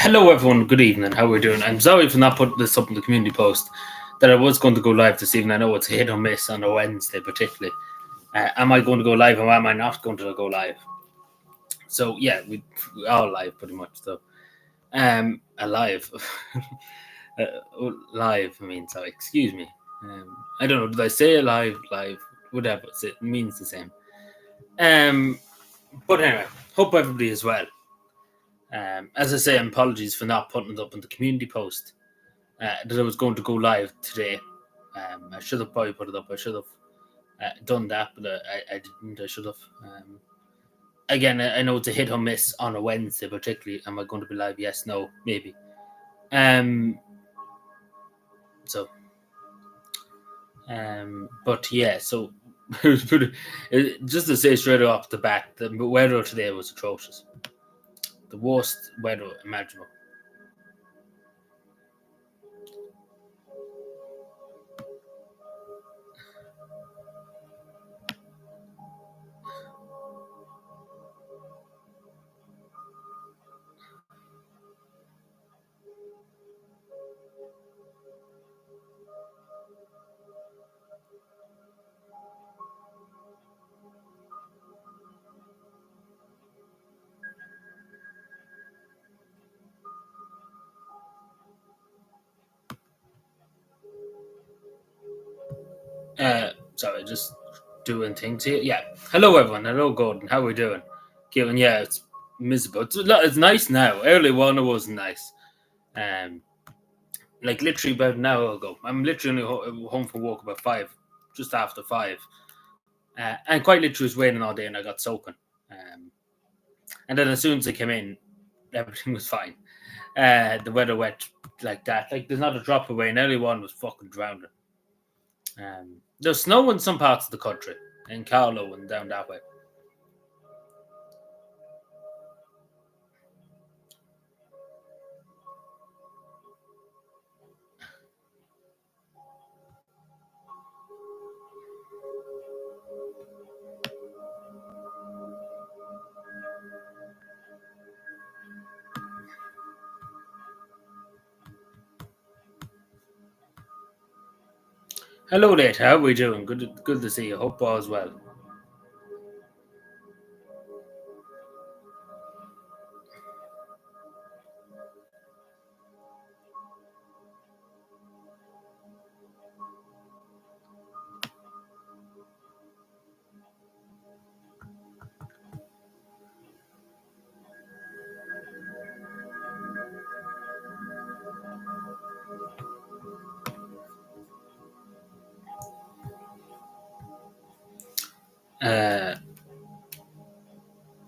Hello, everyone. Good evening. How are we doing? I'm sorry for not putting this up in the community post that I was going to go live this evening. I know it's a hit or miss on a Wednesday, particularly. Am I going to go live or am I not going to go live? So yeah, we are live pretty much. So alive, live. I mean, sorry. Excuse me. I don't know. Did I say alive, live, whatever? It means the same. But anyway, hope everybody is well. As I say, apologies for not putting it up in the community post. That I was going to go live today. I should have probably put it up. I should have done that, but I didn't. I should have. Again, I know it's a hit or miss on a Wednesday, particularly. Am I going to be live? Yes, no, maybe. So, but yeah, so just to say straight off the bat, the weather today was atrocious. The worst weather imaginable. Sorry, just doing things here. Yeah. Hello, everyone. Hello, Gordon. How are we doing? Kieran, yeah, it's miserable. It's nice now. Early one, it wasn't nice. Like literally about an hour ago. I'm literally only home from work about 5, just after 5. And quite literally was waiting all day and I got soaking. And then as soon as I came in, everything was fine. The weather wet like that. Like there's not a drop of rain. Early one was fucking drowning. There's snow in some parts of the country, in Carlow and down that way. Hello there, how are we doing? Good to see you. Hope all is well.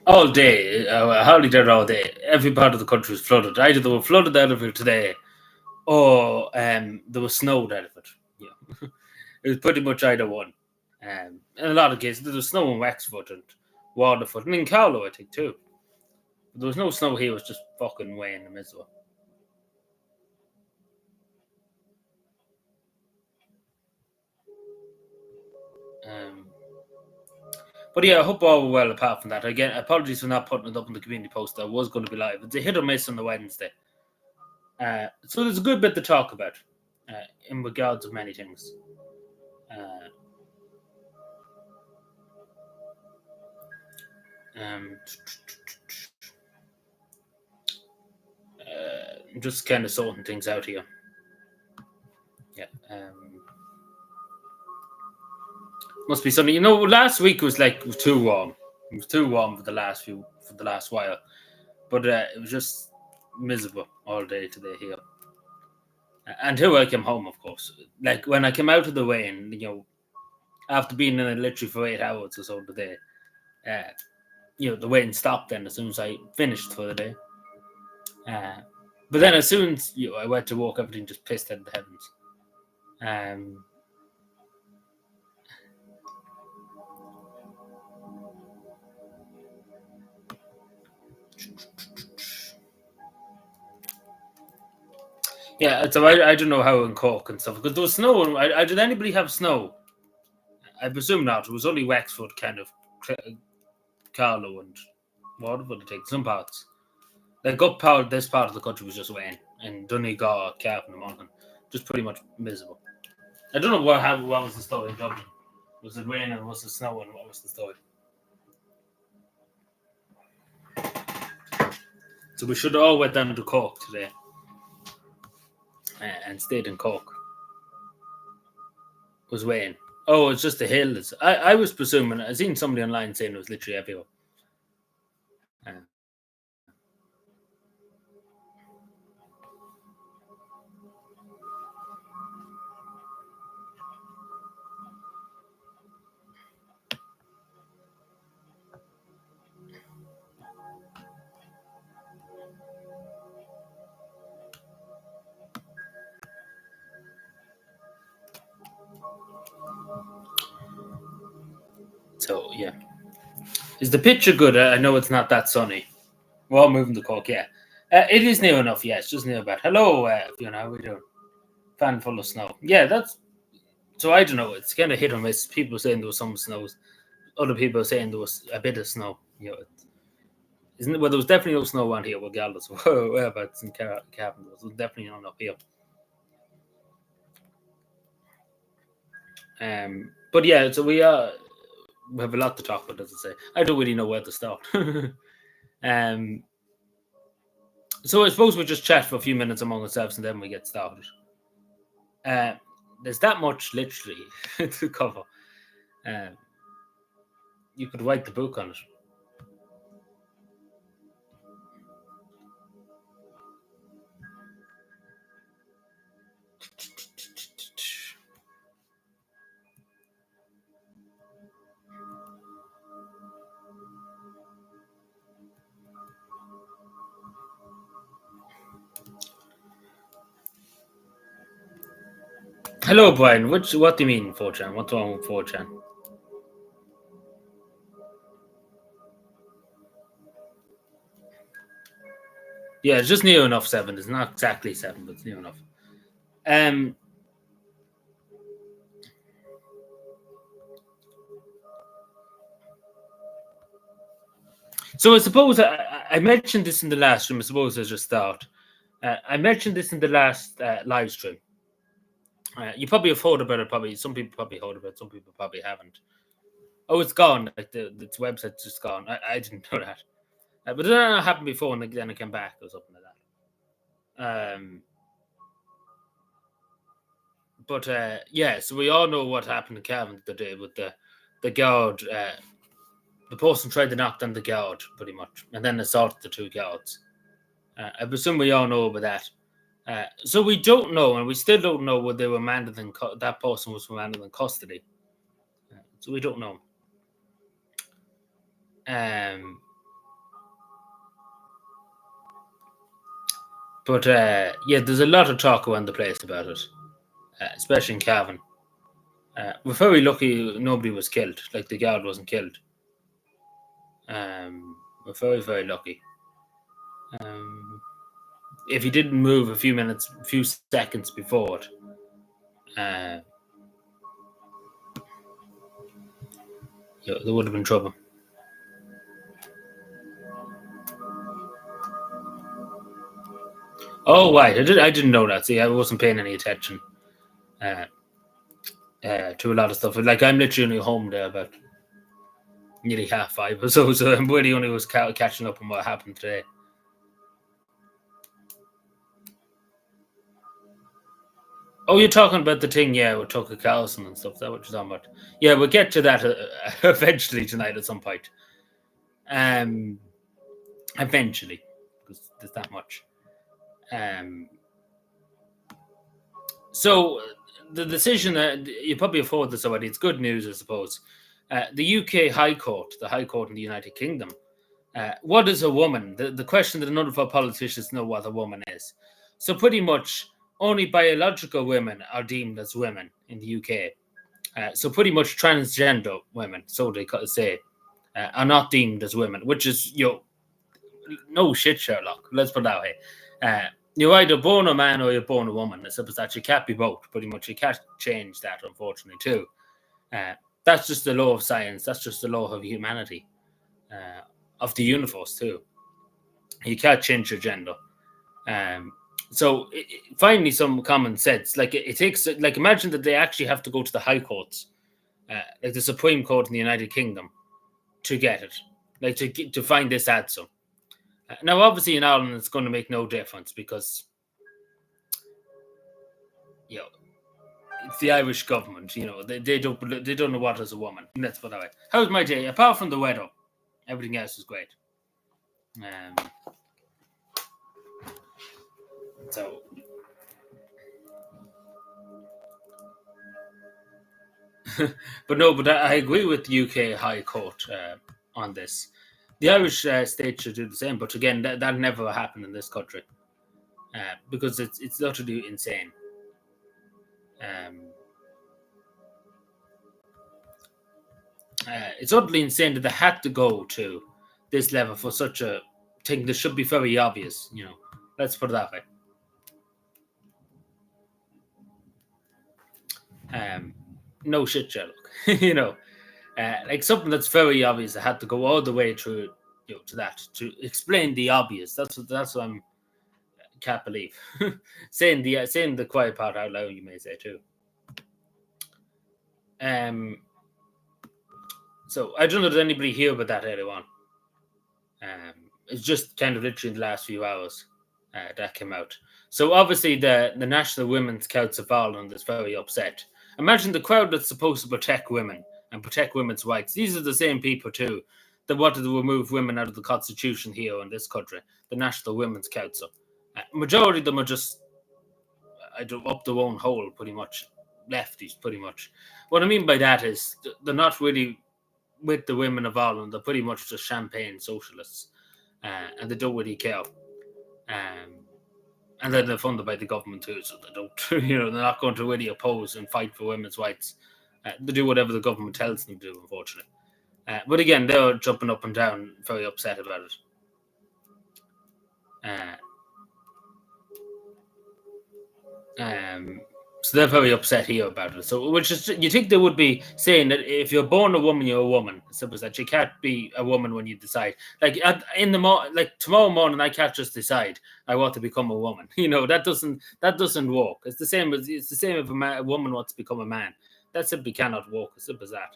All day, hardly there all day. Every part of the country was flooded. Either they were flooded out of it today, or there was snowed out of it. Yeah, it was pretty much either one. In a lot of cases, there was snow in Wexford and Waterford, and in Carlow, I think too. There was no snow here; it was just fucking way in the middle. But yeah, I hope all were well apart from that. Again, apologies for not putting it up in the community post. I was going to be live. It's a hit or miss on the Wednesday. So there's a good bit to talk about in regards of many things. Uh, um, just kind of sorting things out here. Yeah. Must be something. Last week was too warm. It was too warm for the last while, but it was just miserable all day today here. Until I came home, of course. Like when I came out of the rain, after being in it literally for 8 hours or so today, the rain stopped then as soon as I finished for the day. But then as soon as I went to walk, everything just pissed into the heavens. Yeah, so I don't know how in Cork and stuff because there was snow. Did anybody have snow? I presume not. It was only Wexford, kind of Carlow and Waterford. I think some parts. Like this part of the country was just rain, and Donegal, Cavan, and Monaghan, just pretty much miserable. I don't know what was the story in Dublin. Was it rain and was it snow and what was the story? So we should all went down to Cork today and stayed in Cork. It was rain. Oh, it's just the hills. I was presuming. I seen somebody online saying it was literally everywhere. Uh, so yeah, is the picture good? I know it's not that sunny. We're all moving to Cork. Yeah, it is near enough. Yeah, it's just near about. Hello, Fiona. How are we doing? Fan full of snow. Yeah, that's. So I don't know. It's kind of hit or miss. People saying there was some snow. Other people saying there was a bit of snow. You know, isn't it? Well, there was definitely no snow around here, regardless of whereabouts in Cavan. There was definitely none up here. But yeah, so we have a lot to talk about, as I say. I don't really know where to start. So I suppose we'll just chat for a few minutes among ourselves and then we get started. There's that much literally to cover. You could write the book on it. Hello, Brian. What do you mean, 4chan? What's wrong with 4chan? Yeah, it's just near enough 7. It's not exactly 7, but it's near enough. So I suppose I mentioned this in the last stream. I suppose I just start. I mentioned this in the last live stream. You probably have heard about it. Probably some people probably heard about it. Some people probably haven't. Oh, it's gone. Like the website's just gone. I didn't know that. But that happened before, and then it came back or something like that. But yeah, so we all know what happened to Cavan today with the guard. The person tried to knock down the guard, pretty much, and then assaulted the 2 guards. I presume we all know about that. So we don't know, and we still don't know whether they were remanded in that person was remanded in custody. So we don't know. But yeah, there's a lot of talk around the place about it, especially in Cavan. We're very lucky nobody was killed, like the guard wasn't killed. We're very, very lucky. If he didn't move a few seconds before it, there would have been trouble. Oh, right. I didn't know that. See, I wasn't paying any attention to a lot of stuff. Like, I'm literally only home there about nearly 5:30 or so, so I'm really only was catching up on what happened today. Oh, you're talking about the thing, yeah, with Tucker Carlson and stuff. Is that what you're talking about? Yeah, we'll get to that eventually tonight at some point. Eventually, because there's that much. So the decision that you probably have heard this already. It's good news, I suppose. The UK High Court, the High Court in the United Kingdom. What is a woman? The question that none of our politicians know what a woman is. So pretty much only biological women are deemed as women in the UK. So pretty much transgender women, so they say, are not deemed as women, which is no shit, Sherlock. Let's put it that way. You're either born a man or you're born a woman. It's that you can't be both. Pretty much, you can't change that, unfortunately, too. That's just the law of science. That's just the law of humanity, of the universe, too. You can't change your gender. So finally, some common sense. Like it takes, like imagine that they actually have to go to the high courts, like the Supreme Court in the United Kingdom, to get it, like to find this answer. Now, obviously, in Ireland, it's going to make no difference because you know it's the Irish government. You know they don't know what is a woman. Let's put it that way. How's my day? Apart from the weather, everything else is great. So. But I agree with the UK High Court on this. The Irish state should do the same, but again, that never happened in this country because it's utterly insane. It's utterly insane that they had to go to this level for such a thing that should be very obvious. You know, let's put it that way. No shit, Sherlock. You know, like something that's very obvious. I had to go all the way through, to that to explain the obvious. That's what I'm can't believe. saying the quiet part out loud, you may say too. So I don't know, did anybody hear about that earlier on? It's just kind of literally in the last few hours that came out. So obviously the National Women's Council of Ireland is very upset. Imagine the crowd that's supposed to protect women and protect women's rights. These are the same people too that wanted to remove women out of the constitution here in this country, the National Women's Council. Majority of them are just up their own hole, pretty much. Lefties, pretty much. What I mean by that is they're not really with the women of Ireland. They're pretty much just champagne socialists, and they don't really care. And then they're funded by the government too, so they don't, they're not going to really oppose and fight for women's rights. They do whatever the government tells them to do, unfortunately. But again, they're jumping up and down, very upset about it. So they're very upset here about it. So, which is, you think they would be saying that if you're born a woman, you're a woman. Simple as that. You can't be a woman when you decide. Like like tomorrow morning, I can't just decide I want to become a woman. That doesn't work. It's the same if a woman wants to become a man. That simply cannot work. As simple as that.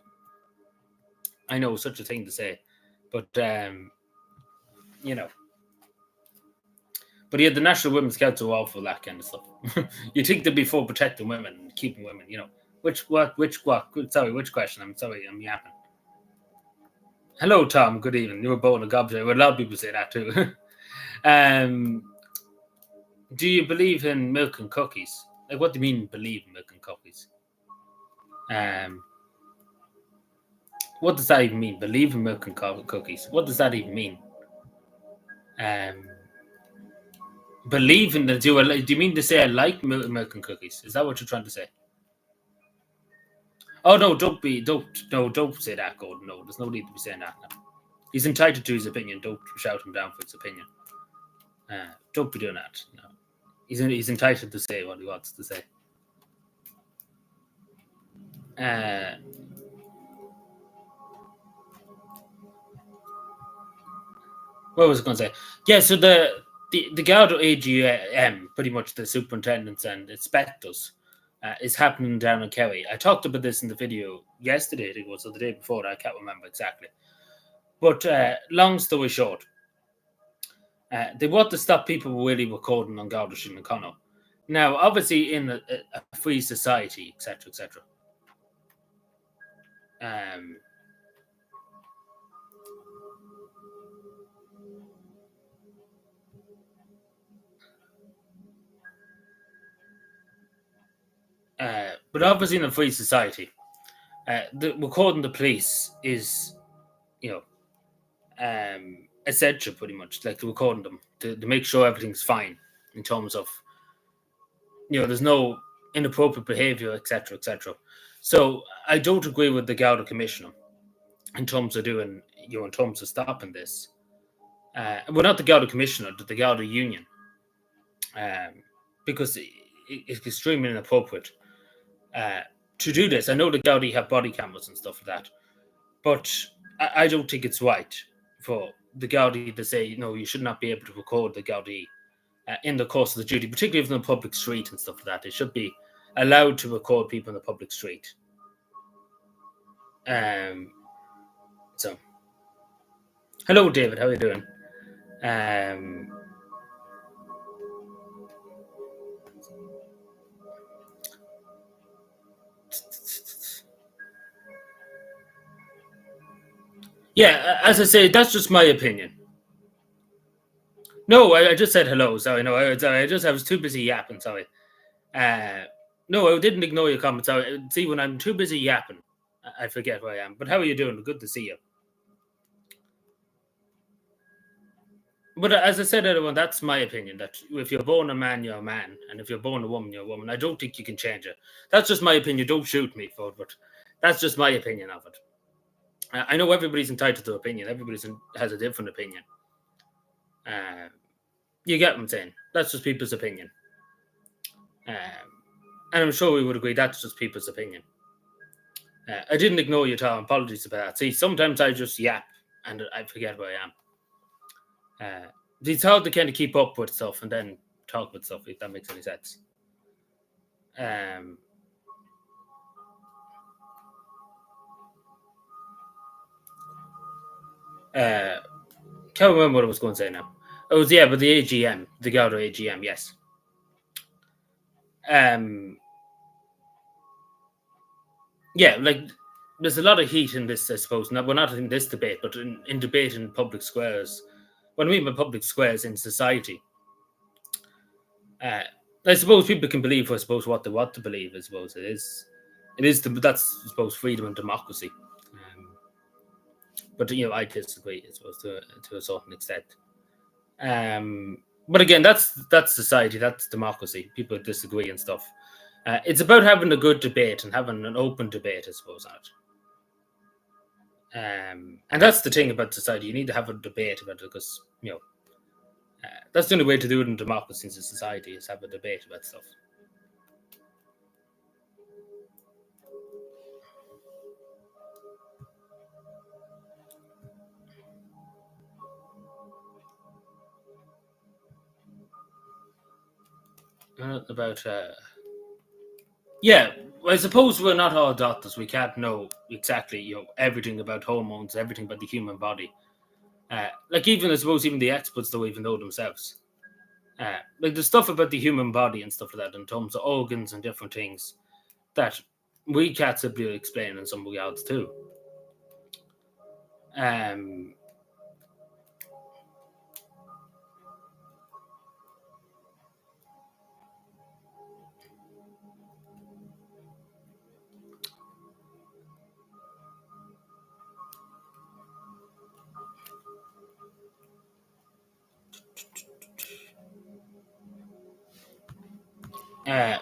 I know such a thing to say, but But yeah, the National Women's Council are all for that kind of stuff. You think they'd be for protecting women and keeping women, Which Sorry, which question? I'm sorry, I'm yapping. Hello, Tom. Good evening. You were born a gobshite. Well, a lot of people say that too. Do you believe in milk and cookies? Like, what do you mean, believe in milk and cookies? What does that even mean? Believe in milk and cookies. What does that even mean? Believe in the do you mean to say I like milk and cookies? Is that what you're trying to say? Oh no, don't say that, Gordon. No, there's no need to be saying that. No. He's entitled to his opinion. Don't shout him down for his opinion. Don't be doing that. No, he's entitled to say what he wants to say. What was I going to say? Yeah, so the Garda AGM, pretty much the superintendents and inspectors, is happening down in Kerry. I talked about this in the video yesterday, I think it was, or the day before. I can't remember exactly. But long story short, they want to stop people really recording on Garda Síochána. Now, obviously, in a free society, etc., etc. But obviously, in a free society, the recording the police is, essential, pretty much. Like the recording them to make sure everything's fine in terms of, there's no inappropriate behaviour, etc., etc. So I don't agree with the Garda Commissioner in terms of doing, in terms of stopping this. Well, not the Garda Commissioner, but the Garda Union, because it's extremely inappropriate to do this. I know the Garda have body cameras and stuff like that, but I don't think it's right for the Gaudi to say, no, you should not be able to record the Gaudi in the course of the duty, particularly if in the public street and stuff like that. It should be allowed to record people in the public street. So, hello, David. How are you doing? Yeah, as I say, that's just my opinion. No, I just said hello. Sorry, no, I was too busy yapping. Sorry. No, I didn't ignore your comments. See, when I'm too busy yapping, I forget where I am. But how are you doing? Good to see you. But as I said, everyone, that's my opinion. That if you're born a man, you're a man, and if you're born a woman, you're a woman. I don't think you can change it. That's just my opinion. Don't shoot me for it, but that's just my opinion of it. I know everybody's entitled to opinion. Everybody has a different opinion. You get what I'm saying? That's just people's opinion. And I'm sure we would agree that's just people's opinion. I didn't ignore you, Tom. Apologies about that. See, sometimes I just yap and I forget where I am. It's hard to kind of keep up with stuff and then talk with stuff, if that makes any sense. Can't remember what I was going to say now. Oh, yeah, but the AGM, the Gaudo AGM, yes. Yeah, like there's a lot of heat in this, I suppose. Not in this debate, but in debate in public squares. What I mean by public squares in society. I suppose people can believe, I suppose, what they want to believe. I suppose that's, I suppose, freedom and democracy. But I disagree, I suppose, to a certain extent. But again, that's society, that's democracy. People disagree and stuff. It's about having a good debate and having an open debate, I suppose. And that's the thing about society. You need to have a debate about it because that's the only way to do it in democracy in society is have a debate about stuff. About yeah, I suppose we're not all doctors. We can't know exactly everything about hormones, everything about the human body. Like even I suppose even the experts don't even know themselves. Like the stuff about the human body and stuff like that in terms of organs and different things that we can't simply explain in some regards too.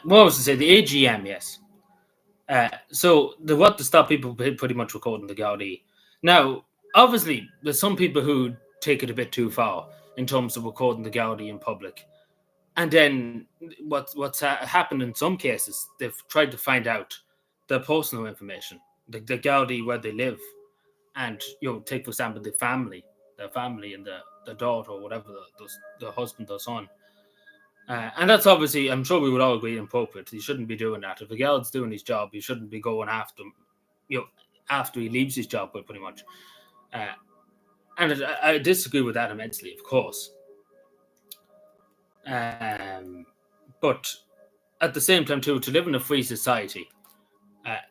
What was to say? The AGM, yes. So the what to stop people pretty much recording the Gaudi. Now, obviously, there's some people who take it a bit too far in terms of recording the Gaudi in public. And then what's happened in some cases, they've tried to find out their personal information, the Gaudi where they live, and take for example their family and the daughter or whatever, the husband or son. And that's obviously, I'm sure we would all agree, inappropriate. He shouldn't be doing that. If a guard's doing his job, he shouldn't be going after him, after he leaves his job, pretty much. And I disagree with that immensely, of course. But at the same time, too, to live in a free society,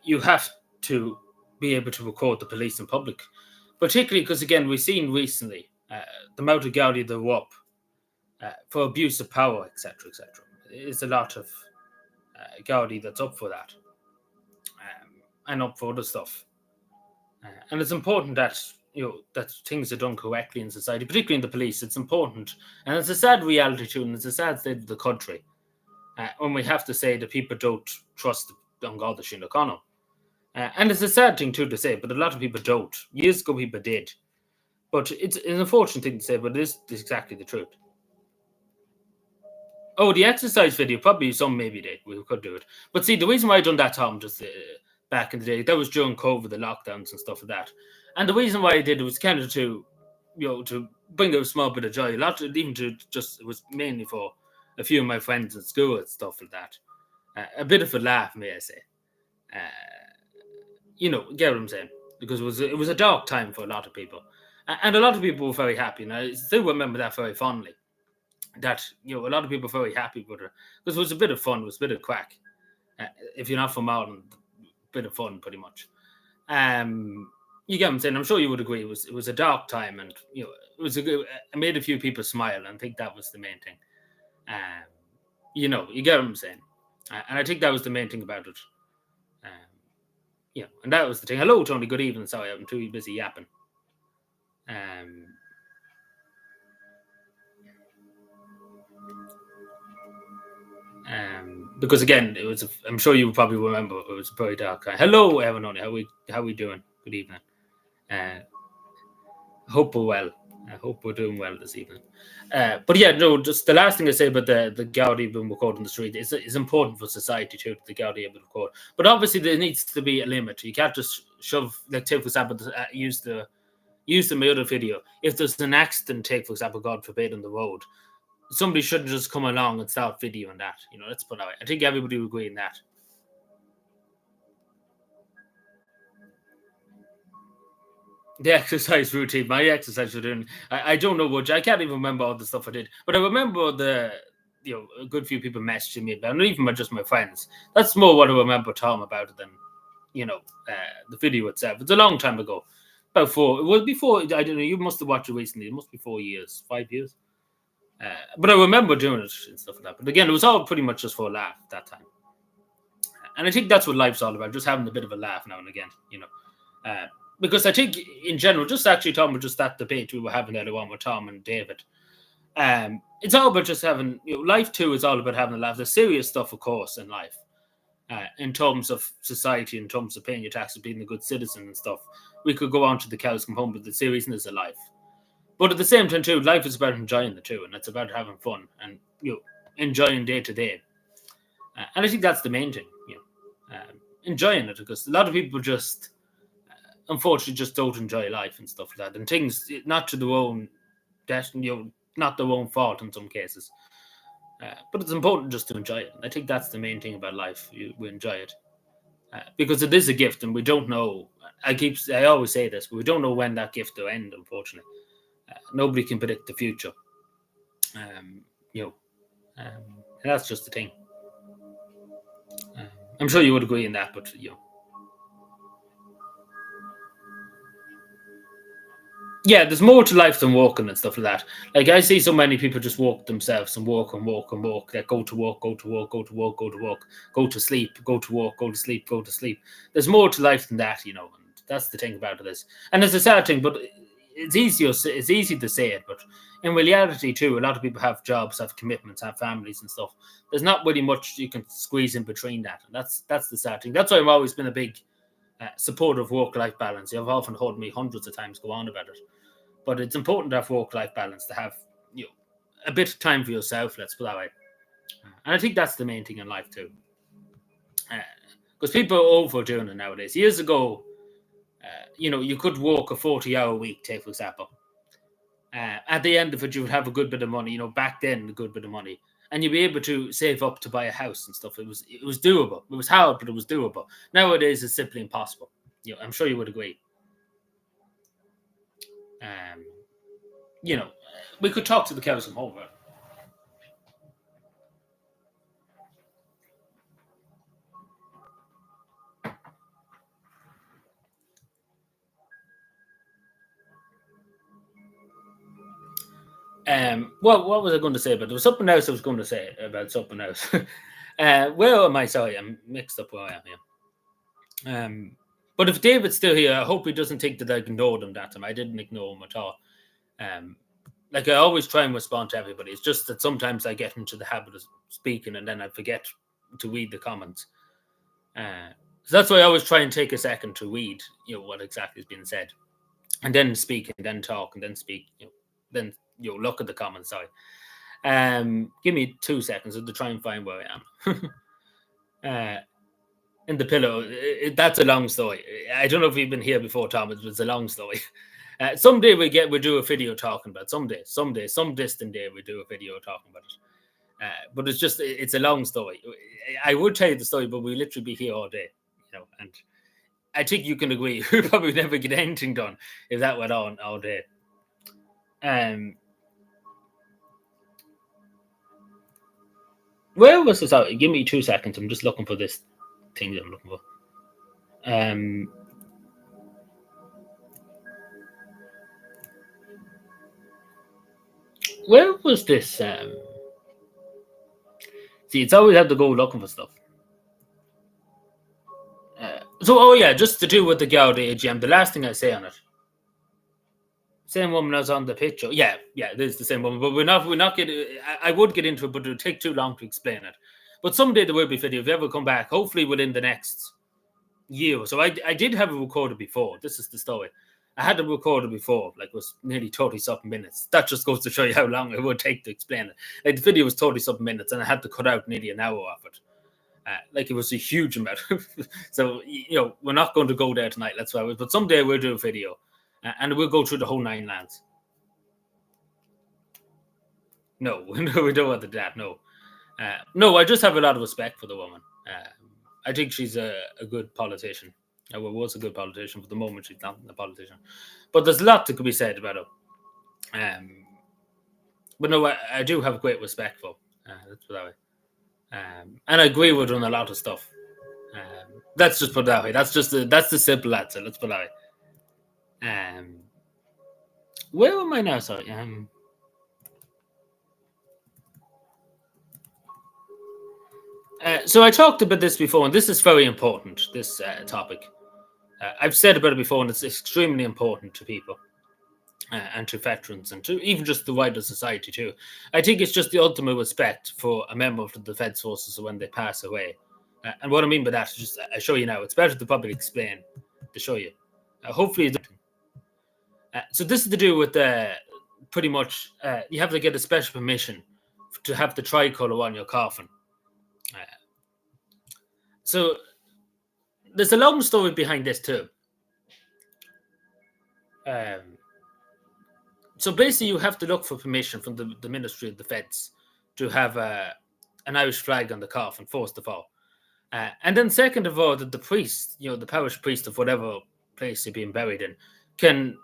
you have to be able to record the police in public. Particularly because, again, we've seen recently the amount of Gaudi that were up for abuse of power, etc., etc. It's a lot of Gaudi that's up for that and up for other stuff. And it's important that that things are done correctly in society, particularly in the police. It's important, and it's a sad reality too, and it's a sad state of the country when we have to say that people don't trust Don Garda Sín O'Connor. And it's a sad thing too to say, but a lot of people don't. Years ago, people did, but it's an unfortunate thing to say, but it is exactly the truth. Oh, the exercise video, probably some maybe did. We could do it. But see, the reason why I done that, Tom, just back in the day, that was during COVID, the lockdowns and stuff like that. And the reason why I did it was kind of to to bring a small bit of joy. A lot, even to just it was mainly for a few of my friends at school and stuff like that. A bit of a laugh, may I say. Uh, get what I'm saying? Because it was a dark time for a lot of people, and a lot of people were very happy, and I still remember that very fondly. That a lot of people were very happy with her because it was a bit of fun, it was a bit of crack. Uh, if you're not from Ireland, a bit of fun, pretty much. Um, you get what I'm saying? I'm sure you would agree. It was a dark time, and it was it made a few people smile, and I think that was the main thing. Um, you get what I'm saying, and I think that was the main thing about it. Um, and that was the thing. Hello, Tony. Good evening. Sorry, I'm too busy yapping. Um, because again, it was. I'm sure you probably remember. It was a very dark. Hello, everyone. How we doing? Good evening. Uh, hope we're well. I hope we're doing well this evening. But yeah, no, just the last thing I say about the Gaudi being recorded in the street is important for society too, the Gaudi being recorded. But obviously there needs to be a limit. You can't just shove, like, take for example, use the my other video. If there's an accident, take for example, God forbid, on the road, somebody shouldn't just come along and start videoing that. Let's put it that way. I think everybody will agree in that. The exercise routine, my exercise routine. I don't know what I can't even remember all the stuff I did, but I remember a good few people messaging me about, not even just my friends. That's more what I remember Tom about it than the video itself. It's a long time ago, about four. It was before. I don't know. You must have watched it recently. It must be 4 years, 5 years. But I remember doing it and stuff like that. But again, it was all pretty much just for a laugh that time. And I think that's what life's all about, just having a bit of a laugh now and again. Because I think in general, just actually talking about just that debate we were having earlier on with Tom and David, it's all about just having, life too is all about having a laugh. There's serious stuff, of course, in life, in terms of society, in terms of paying your taxes, being a good citizen and stuff. We could go on to the cows come home, but the seriousness of life. But at the same time, too, life is about enjoying the two, and it's about having fun and enjoying day to day. And I think that's the main thing, enjoying it, because a lot of people just unfortunately just don't enjoy life and stuff like that, and things not to their own destiny, not their own fault in some cases. But it's important just to enjoy it. I think that's the main thing about life. We enjoy it because it is a gift, and we don't know. I always say this, but we don't know when that gift will end. Unfortunately, nobody can predict the future. Um, you know, that's just the thing. I'm sure you would agree in that, but yeah, there's more to life than walking and stuff like that. Like, I see so many people just walk themselves and walk and walk and walk. Like, go to work, go to work, go to work, go to work, go to sleep, go to work, go to sleep, go to sleep. There's more to life than that. And that's the thing about this. And it's a sad thing, but it's easy to say it, but in reality too, a lot of people have jobs, have commitments, have families and stuff. There's not really much you can squeeze in between that, and that's the sad thing. That's why I've always been a big supporter of work-life balance. You've often heard me hundreds of times go on about it. But it's important to have work-life balance, to have a bit of time for yourself. Let's put it that way, and I think that's the main thing in life too. Because people are overdoing it nowadays. Years ago, you could work a 40-hour week, take for example. At the end of it, you would have a good bit of money. Back then, a good bit of money, and you'd be able to save up to buy a house and stuff. It was doable. It was hard, but it was doable. Nowadays, it's simply impossible. I'm sure you would agree. Um, we could talk to the cows from home. What was I going to say? But there was something else I was going to say about something else. Where am I? Sorry, I'm mixed up where I am here. But if David's still here, I hope he doesn't think that I ignored him that time. I didn't ignore him at all. Like, I always try and respond to everybody. It's just that sometimes I get into the habit of speaking and then I forget to read the comments. So that's why I always try and take a second to read, what exactly is being said, and then speak, and then talk, and then speak. Then look at the comments. Sorry. Give me 2 seconds to try and find where I am. In the pillow. That's a long story. I don't know if you've been here before, Tom. It's a long story. Someday we do a video talking about it. Someday, some distant day we do a video talking about it. But it's a long story. I would tell you the story, but we literally be here all day, and I think you can agree we probably never get anything done if that went on all day. Where was this out? Give me 2 seconds. I'm just looking for this thing that I'm looking for. Where was this? See, it's always have to go looking for stuff. Just to do with the girl, the AGM, the last thing I say on it. Same woman as on the picture. Yeah, it is the same woman. But we're not getting. I would get into it, but it would take too long to explain it. But someday there will be video. If you ever come back, hopefully within the next year or so. I did have it recorded before. This is the story. I had it recorded before, like it was nearly 30-something minutes. That just goes to show you how long it would take to explain it. Like the video was 30-something minutes, and I had to cut out nearly an hour of it. Like it was a huge amount. So we're not going to go there tonight. That's why. But someday we'll do a video, and we'll go through the whole 9 lands. No, we don't want that. No, no. I just have a lot of respect for the woman. I think she's a good politician. Was a good politician. For the moment, she's not a politician. But there's a lot that could be said about her. But no, I do have great respect for. Let's put it that way. And I agree with her on a lot of stuff. Let's just put it that way. That's the simple answer. Let's put it that way. Where am I now? Sorry. So I talked about this before, and this is very important. This topic. I've said about it before, and it's extremely important to people. And to veterans, and to even just the wider society too. I think it's just the ultimate respect for a member of the Defence Forces when they pass away. And what I mean by that is just, I show you now. It's better to probably explain to show you. Hopefully, so this is to do with pretty much you have to get a special permission to have the tricolour on your coffin. So there's a long story behind this too. So basically, you have to look for permission from the Ministry of Defence to have an Irish flag on the coffin, first of all. And then second of all, the priest, the parish priest of whatever place you're being buried in, can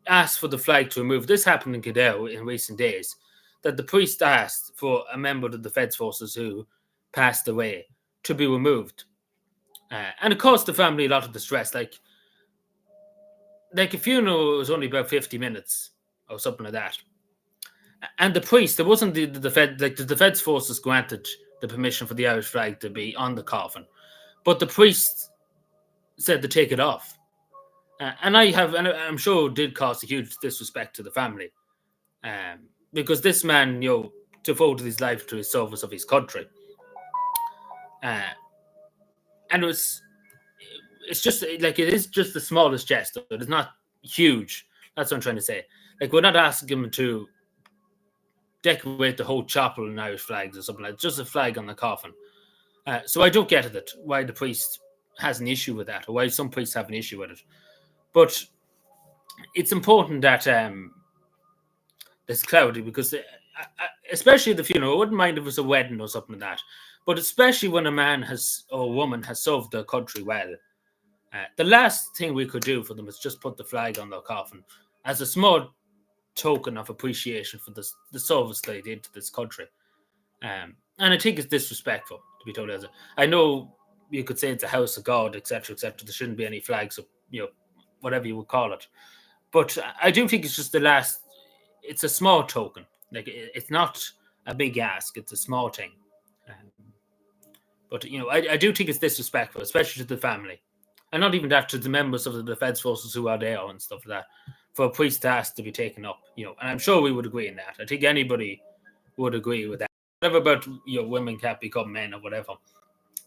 ask for the flag to remove. This happened in Kildare in recent days, that the priest asked for a member of the Defence Forces who passed away to be removed. And it caused the family a lot of distress. Like a funeral was only about 50 minutes. Or something like that. And the priest, there wasn't the Defence Forces granted the permission for the Irish flag to be on the coffin, but the priest said to take it off. And I'm sure it did cause a huge disrespect to the family, because this man, devoted his life to his service of his country, and it's just like it is just the smallest gesture. It is not huge. That's what I'm trying to say. Like, we're not asking him to decorate the whole chapel in Irish flags or something like that. Just a flag on the coffin. So I don't get it, why the priest has an issue with that, or why some priests have an issue with it. But it's important that there's clarity, because especially the funeral, I wouldn't mind if it was a wedding or something like that. But especially when a man or a woman has served their country well, the last thing we could do for them is just put the flag on their coffin as a small token of appreciation for the service they did to this country. And I think it's disrespectful, to be totally honest. I know you could say it's a house of God, etc., etc. There shouldn't be any flags, whatever you would call it. But I do think it's just it's a small token. Like, it's not a big ask, it's a small thing. But I do think it's disrespectful, especially to the family. And not even that, to the members of the Defence Forces who are there and stuff like that, for a priest to ask to be taken up, and I'm sure we would agree in that. I think anybody would agree with that. Whatever about women can't become men or whatever.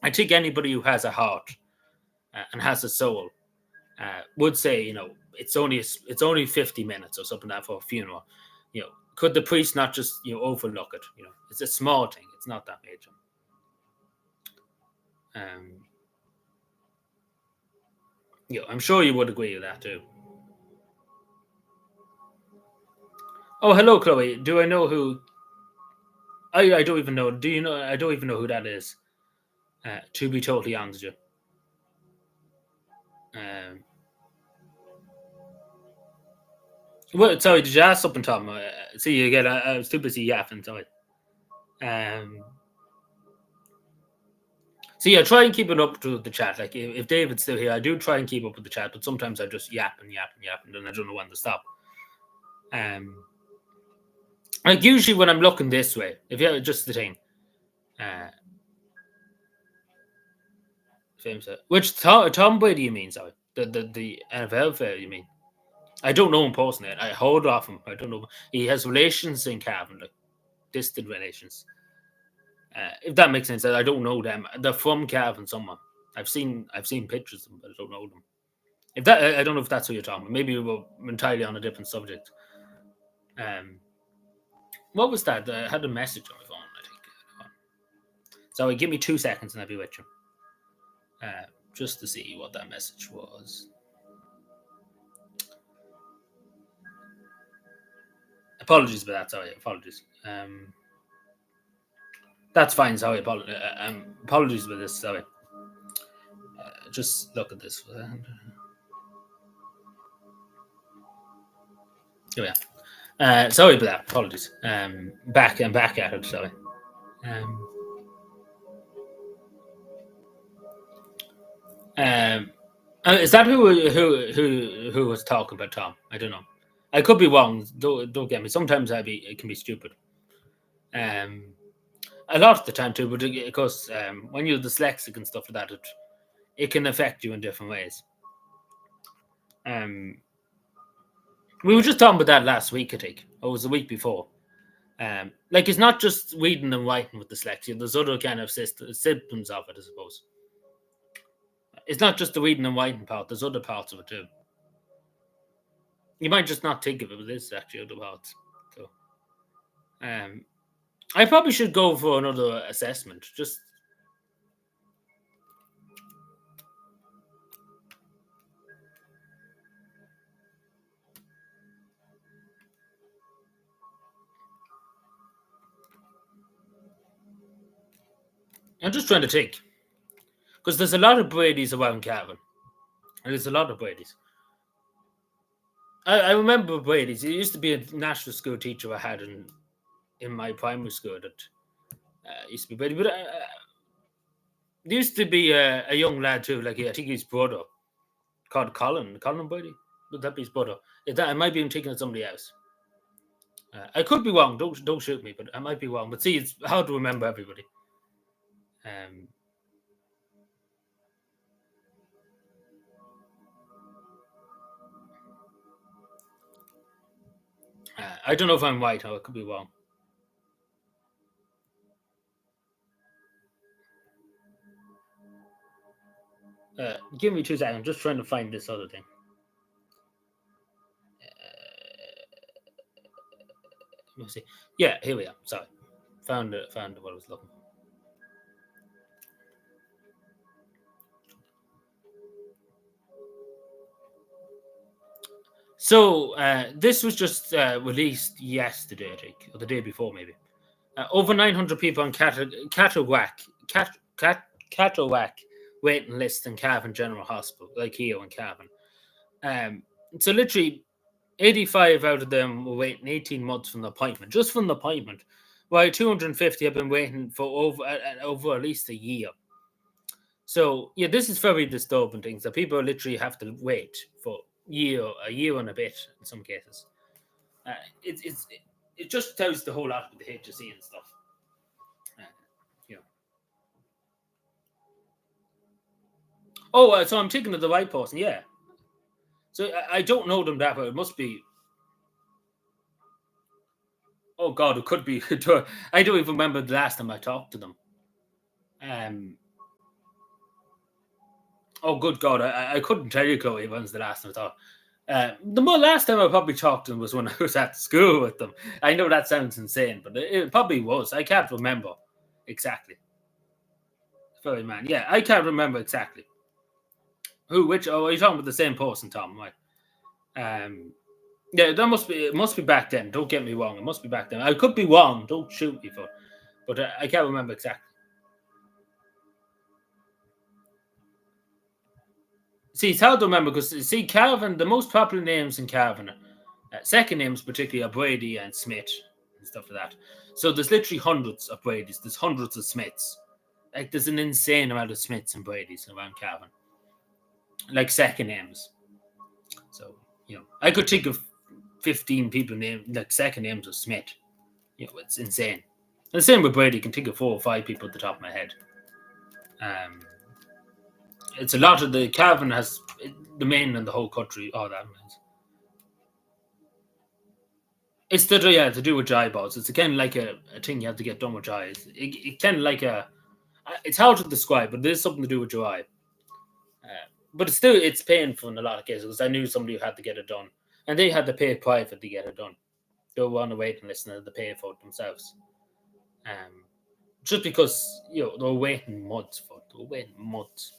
I think anybody who has a heart and has a soul would say, it's only 50 minutes or something like that for a funeral. Could the priest not just overlook it? It's a small thing. It's not that major. I'm sure you would agree with that too. Oh, hello, Chloe. Do I know who? I don't even know. Do you know? I don't even know who that is. To be totally honest with you. Well, sorry, did you ask something, Tom? See you again. I was too busy yapping. Sorry. Um, so yeah, try and keep it up to the chat. Like if David's still here, I do try and keep up with the chat, but sometimes I just yap and yap and yap, and then I don't know when to stop. Like usually when I'm looking this way, if you just the thing, uh, famous, which Tom Brady do you mean? Sorry, the NFL fair you mean? I don't know him personally. I hold off him. I don't know. He has relations in Cavan, like distant relations. If that makes sense, I don't know them. They're from Cavan somewhere. I've seen pictures of them, but I don't know them. If that I don't know if that's who you're talking about. Maybe we're entirely on a different subject. Um, what was that? I had a message on my phone. I think. So give me 2 seconds and I'll be with you. Just to see what that message was. Apologies for that. Sorry, apologies. That's fine. Sorry, apologies for this. Sorry. Just look at this. Here we are. Sorry for that. Apologies. Back at it. Sorry. Um, is that who was talking about Tom? I don't know. I could be wrong. Don't get me. Sometimes it can be stupid. A lot of the time too, but of course, when you're dyslexic and stuff like that, it can affect you in different ways. We were just talking about that last week, I think, or it was the week before. Like it's not just reading and writing with dyslexia. There's other kind of symptoms of it, I suppose. It's not just the reading and writing part. There's other parts of it too. You might just not think of it, but there's actually other parts. So, I probably should go for another assessment. Just I'm just trying to think because there's a lot of Brady's around Cavan. There's a lot of Brady's. I remember Brady's. It used to be a national school teacher I had in my primary school that used to be Brady. But there used to be a young lad too, like I think his brother, called Colin Brady. Would that be his brother? I might be thinking of somebody else. I could be wrong. Don't shoot me, but I might be wrong. But see, it's hard to remember everybody. Um, I don't know if I'm right or I could be wrong. Give me 2 seconds. I'm just trying to find this other thing. Let me see. Yeah, here we are. Sorry, found what I was looking for. So this was just released yesterday, I think, or the day before, maybe. Over 900 people on Cataract waiting list in Cavan General Hospital, like here in Cavan. So literally 85 out of them were waiting 18 months from the appointment, just from the appointment, while 250 have been waiting for over at least a year. So yeah, this is very disturbing things that people literally have to wait for a year and a bit in some cases. Uh, it just tells the whole lot with the HSE and stuff. Uh, you know. Oh, so I'm thinking of the right person. Yeah. So I don't know them that well. It must be. Oh God, it could be. I don't even remember the last time I talked to them. Um. Oh, good God, I couldn't tell you, Chloe, when's the last time I talked. Last time I probably talked to them was when I was at school with them. I know that sounds insane, but it probably was. I can't remember exactly. Sorry, man. Yeah, I can't remember exactly. Who? Which? Oh, are you talking about the same person, Tom? Right. Um. Yeah, that must be. It must be back then. Don't get me wrong. It must be back then. I could be wrong. Don't shoot me for it. But I can't remember exactly. See, it's hard to remember because see, Cavan. The most popular names in Cavan, second names particularly, are Brady and Smith and stuff like that. So there's literally hundreds of Bradys. There's hundreds of Smiths. Like there's an insane amount of Smiths and Bradys around Cavan. Like second names. So I could think of 15 people named like second names of Smith. It's insane. And the same with Brady. You can think of 4 or 5 people at the top of my head. Um, it's a lot of the Calvin has the main in the whole country. Oh, that means it's to do with dry balls. It's again like a thing you have to get done with dry. It kind of like a. It's hard to describe, but there's something to do with your eye. But it's painful in a lot of cases because I knew somebody who had to get it done, and they had to pay private to get it done. They were on a waiting list and had to pay for it themselves. Um, just because they were waiting months for it. They were waiting months.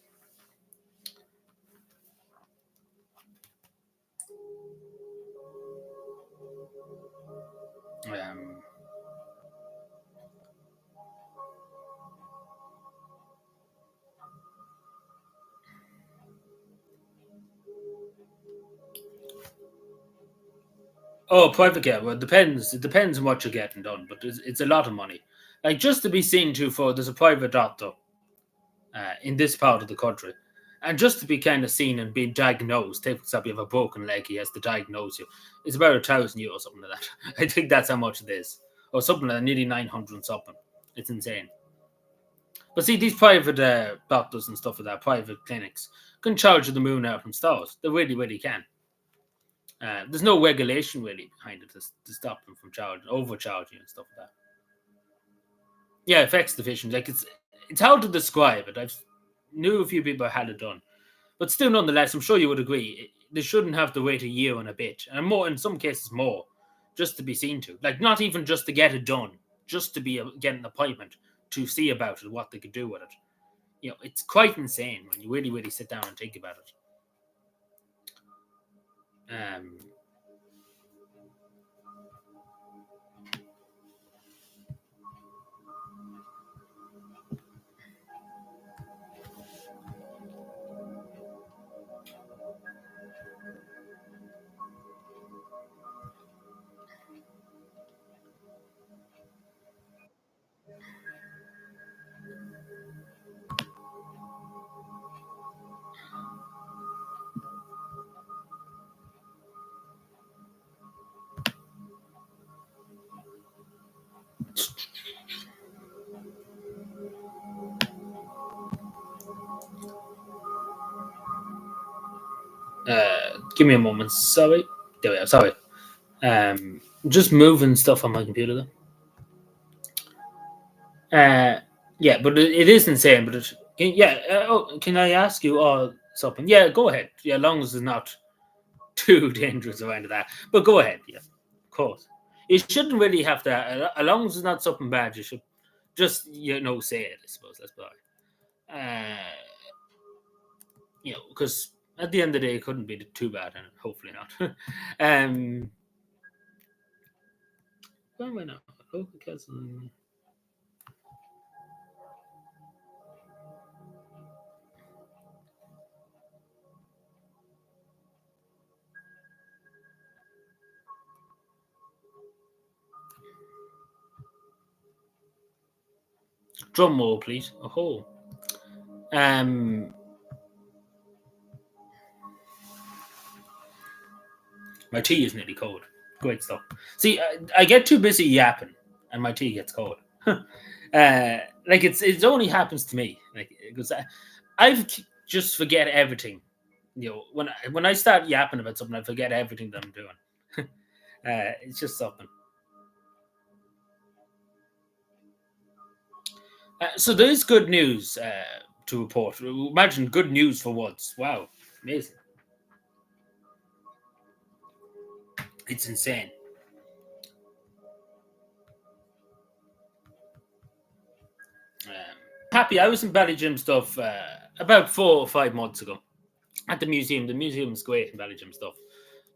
Um, oh, private care. Well, it depends. It depends on what you're getting done, but it's a lot of money. Like just to be seen to for there's a private doctor in this part of the country, and just to be kind of seen and being diagnosed. Take for example, you have a broken leg, he has to diagnose you. It's about €1,000 or something like that. I think that's how much it is, or something like that, nearly 900 something. It's insane. But see, these private doctors and stuff like that, private clinics, can charge you the moon out from stores. They really, really can. There's no regulation really behind it to stop them from overcharging and stuff like that. Yeah, it affects the vision. Like it's hard to describe it. I've knew a few people had it done, but still, nonetheless, I'm sure you would agree they shouldn't have to wait a year and a bit, and more in some cases more, just to be seen to. Like not even just to get it done, just to be get an appointment to see about it, what they could do with it. It's quite insane when you really, really sit down and think about it. Um, give me a moment. Sorry. There we are. Sorry. Just moving stuff on my computer though. Yeah, but it is insane. But yeah. Can I ask you something? Yeah, go ahead. Yeah, as long as it's not too dangerous around that. But go ahead. Yeah, of course. You shouldn't really have to. As long as it's not something bad, you should just say it. I suppose that's about it. Because at the end of the day, it couldn't be too bad, and hopefully not. Why am I not? Oh, because drum roll, please. Oh, um, my tea is nearly cold. Great stuff. See, I get too busy yapping, and my tea gets cold. Like it only happens to me. Like because I've just forget everything. When I start yapping about something, I forget everything that I'm doing. It's just something. So there is good news to report. Imagine good news for once. Wow, amazing! It's insane. Happy. I was in Gym stuff about 4 or 5 months ago at the museum. The museum's great in Gym stuff.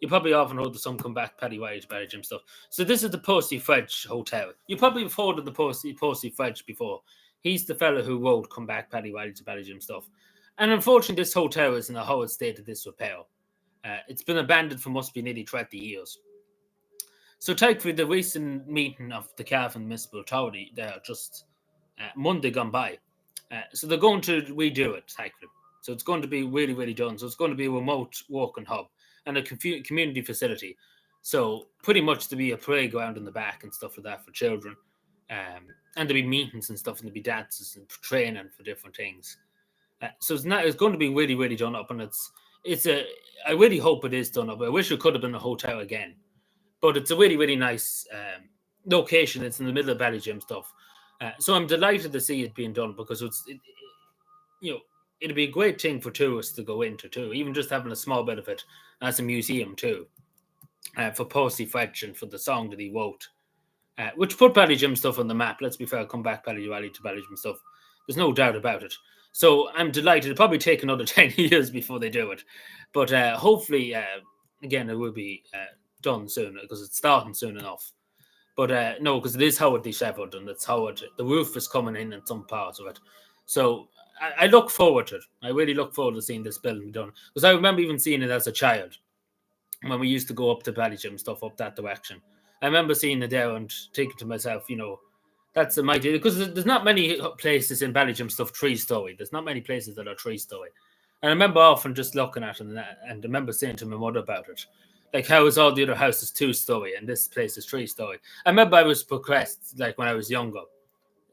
You probably often heard the Some Come Back, Paddy White, Barry Jim stuff. So this is the Posty Fredge Hotel. You probably have heard of the Posty Fredge before. He's the fellow who wrote Come Back, Paddy White, Barry Jim stuff. And unfortunately, this hotel is in a horrid state of disrepair. It's been abandoned for must be nearly 30 years. So, thankfully, the recent meeting of the Cavan Municipal Authority there just Monday gone by. So they're going to redo it, thankfully. So it's going to be really, really done. So it's going to be a remote working hub and a community facility. So pretty much to be a playground in the back and stuff like that for children. And there'll be meetings and stuff, and there'll be dances and training for different things. So it's going to be really, really done up, and I really hope it is done up. I wish it could have been a hotel again, but it's a really, really nice location. It's in the middle of Ballygym stuff. So I'm delighted to see it being done because it'd be a great thing for tourists to go into too, even just having a small bit of it as a museum too, for Posty Fredge and for the song that he wrote, which put Ballygym stuff on the map. Let's be fair, come back Ballygym to Ballygym stuff. There's no doubt about it. So I'm delighted. It'll probably take another 10 years before they do it, but hopefully, again, it will be done soon because it's starting soon enough. But no, because it is Howard disheveled, and it's Howard. The roof is coming in some parts of it. So I look forward to it. I really look forward to seeing this building done. Because I remember even seeing it as a child when we used to go up to Ballygym stuff up that direction. I remember seeing it there and thinking to myself, that's a mighty, because there's not many places in Ballygym stuff 3-story. There's not many places that are 3-story. And I remember often just looking at it and I remember saying to my mother about it. Like, how is all the other houses 2-story and this place is 3-story? I remember I was progressed, like, when I was younger,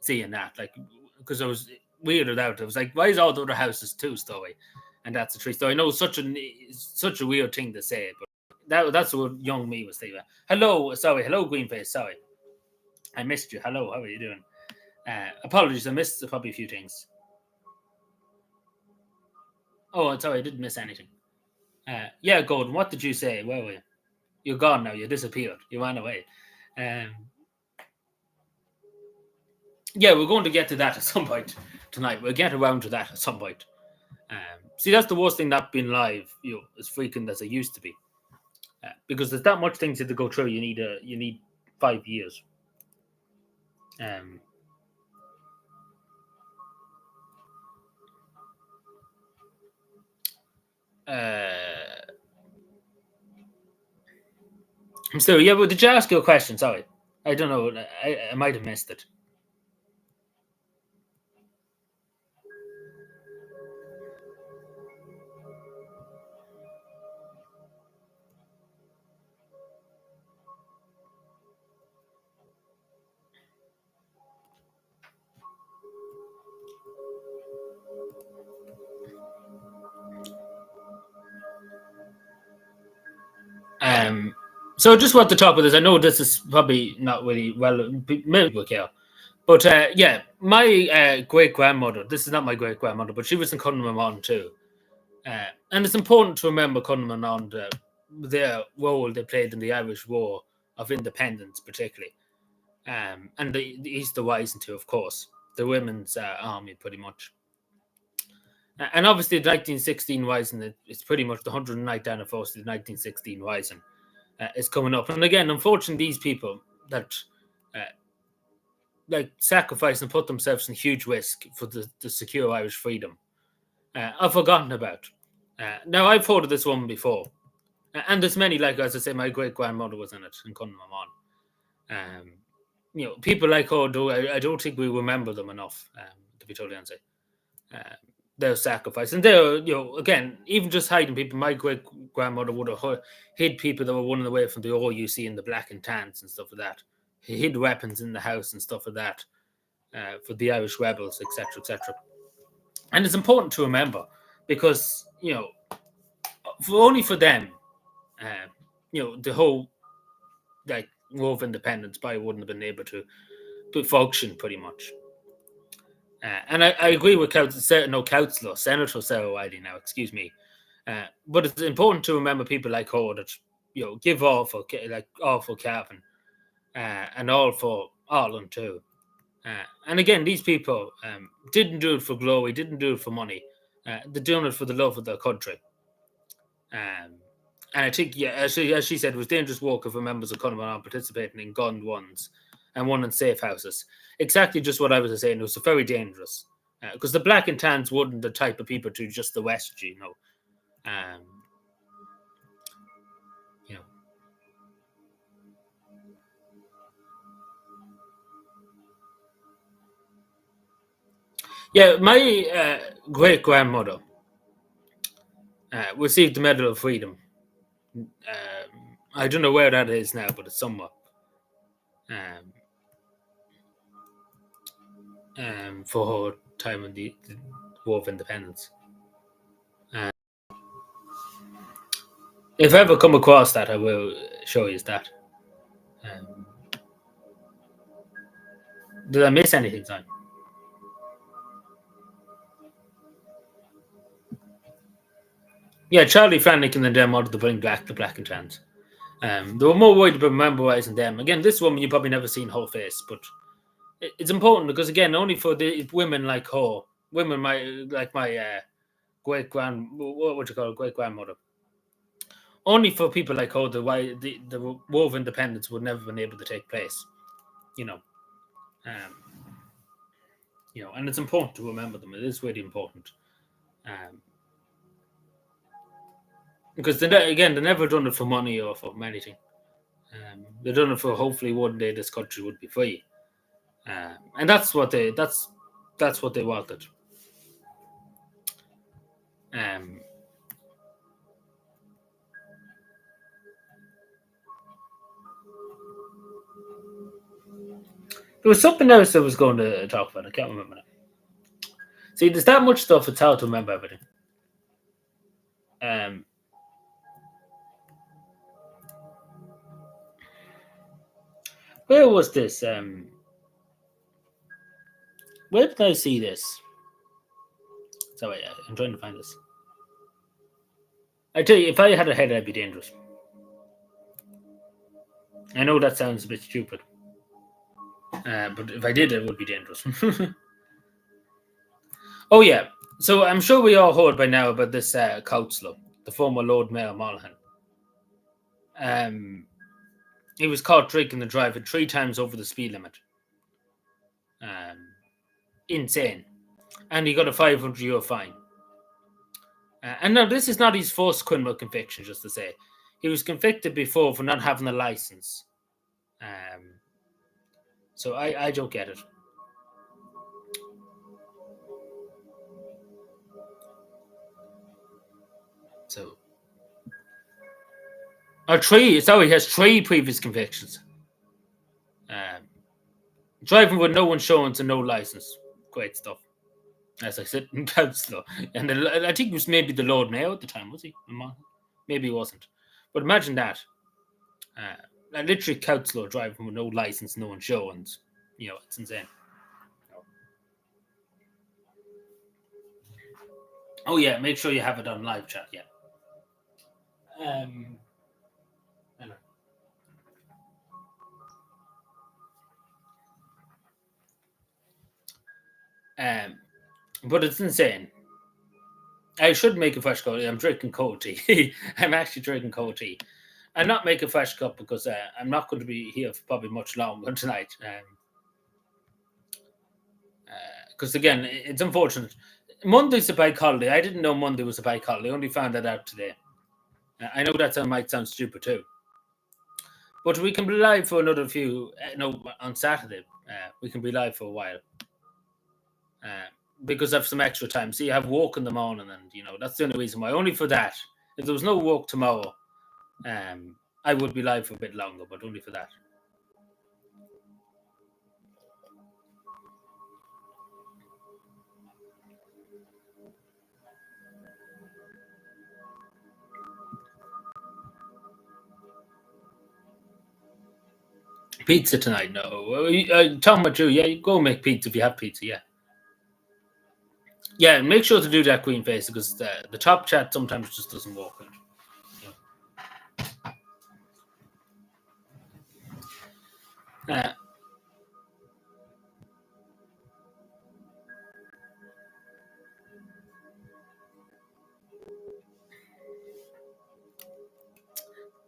seeing that, like, because I was weirded out. I was like, why is all the other houses 2-story and that's a 3-story? I know it's such a weird thing to say, but that's what young me was thinking. Hello, Greenface, sorry. I missed you. Hello, how are you doing? Apologies, I missed probably a few things. Oh, sorry, I didn't miss anything. Yeah, Gordon, what did you say? Where were you? You're gone now. You disappeared. You ran away. Yeah, we're going to get to that at some point tonight. We'll get around to that at some point. See, that's the worst thing not being live, as frequent as it used to be. Because there's that much things to go through. You need 5 years. So yeah, but did you ask you a question? Sorry, I don't know. I might have missed it. So just what the top of this, I know this is probably not really well, maybe people care, but yeah, my great grandmother. This is not my great grandmother, but she was in Cunnaman too, and it's important to remember Cunnaman their role they played in the Irish War of Independence, particularly, and the Easter Rising too, of course, the women's army, pretty much. And obviously, the 1916 Rising, it's pretty much the 109th anniversary of the 1916 Rising. Is coming up, and again, unfortunately, these people that like sacrifice and put themselves in huge risk for the secure Irish freedom are forgotten about. Now, I've heard of this one before, and there's many, like as I say, my great grandmother was in it in Cunnaman. People like her, though, I don't think we remember them enough, to be totally honest. Their sacrifice, and they're again, even just hiding people. My great grandmother would have hid people that were running away from the war you see in the black and tans and stuff like that. He hid weapons in the house and stuff like that for the Irish rebels, etc., etc. And it's important to remember because only for them, the whole like war of independence probably wouldn't have been able to function pretty much. And I agree with Senator Sarah Wiley now, excuse me. But it's important to remember people like her that, give all for Cavan and all for Ireland too. And again, these people didn't do it for glory, didn't do it for money. They're doing it for the love of their country. And I think, yeah, as she said, it was dangerous work if members of Cunnaman participating in gunned ones and one in safe houses. Exactly just what I was saying. It was very dangerous. Because the black and tans weren't the type of people to just the West, you know. Um, you know. Yeah, my great grandmother received the Medal of Freedom. I don't know where that is now, but it's somewhere. Um, for her time in the War of Independence. Uh, if I ever come across that, I will show you that. Um, did I miss anything, Simon? Yeah, Charlie Flanagan and them wanted to bring back the black and trans. They were more worried about memorizing them. Again, this woman you probably never seen her face, but it's important because again, only for the women like her, women my great grand, what would you call it, great grandmother. Only for people like her, the War of Independence would never been able to take place. You know, um, and it's important to remember them. It is really important. Um, because again, they're never done it for money or for anything. They're done it for hopefully one day this country would be free, and that's what they wanted. Um, there was something else I was going to talk about. I can't remember now. See, there's that much stuff. It's hard to remember everything. Um, where was this? Where did I see this? Sorry, I'm trying to find this. I tell you, if I had a head, I'd be dangerous. I know that sounds a bit stupid, but if I did, it would be dangerous. Oh yeah. So I'm sure we all heard by now about this councillor, the former Lord Mayor Monaghan. Um, he was caught drinking and driving 3 times over the speed limit. Um, insane, and he got a €500 fine. And now this is not his first criminal conviction. Just to say, he was convicted before for not having a license. Um, so I don't get it. So or three. Sorry, he has 3 previous convictions. Um, driving with no insurance and no license. Great stuff. As I said, in councillor, and I think it was maybe the Lord Mayor at the time. Was he? Maybe he wasn't. But imagine that. Literally councillor driving with no license, no insurance. It's insane. Oh yeah, make sure you have it on live chat. Yeah. Um. Um. But it's insane. I should make a fresh cup. I'm drinking cold tea. I'm actually drinking cold tea. I'm not making a fresh cup because I'm not going to be here for probably much longer tonight. Because again, it's unfortunate. Monday's a bank holiday. I didn't know Monday was a bank holiday. I only found that out today. I know that might sound stupid too, but we can be live for another few. No, on Saturday we can be live for a while uh, because I have some extra time. See, I have work in the morning, and that's the only reason why. Only for that. If there was no work tomorrow, I would be live for a bit longer, but only for that. Pizza tonight? No. Talking about you, yeah, you go make pizza if you have pizza, yeah. Yeah, and make sure to do that green face because the top chat sometimes just doesn't work. Uh,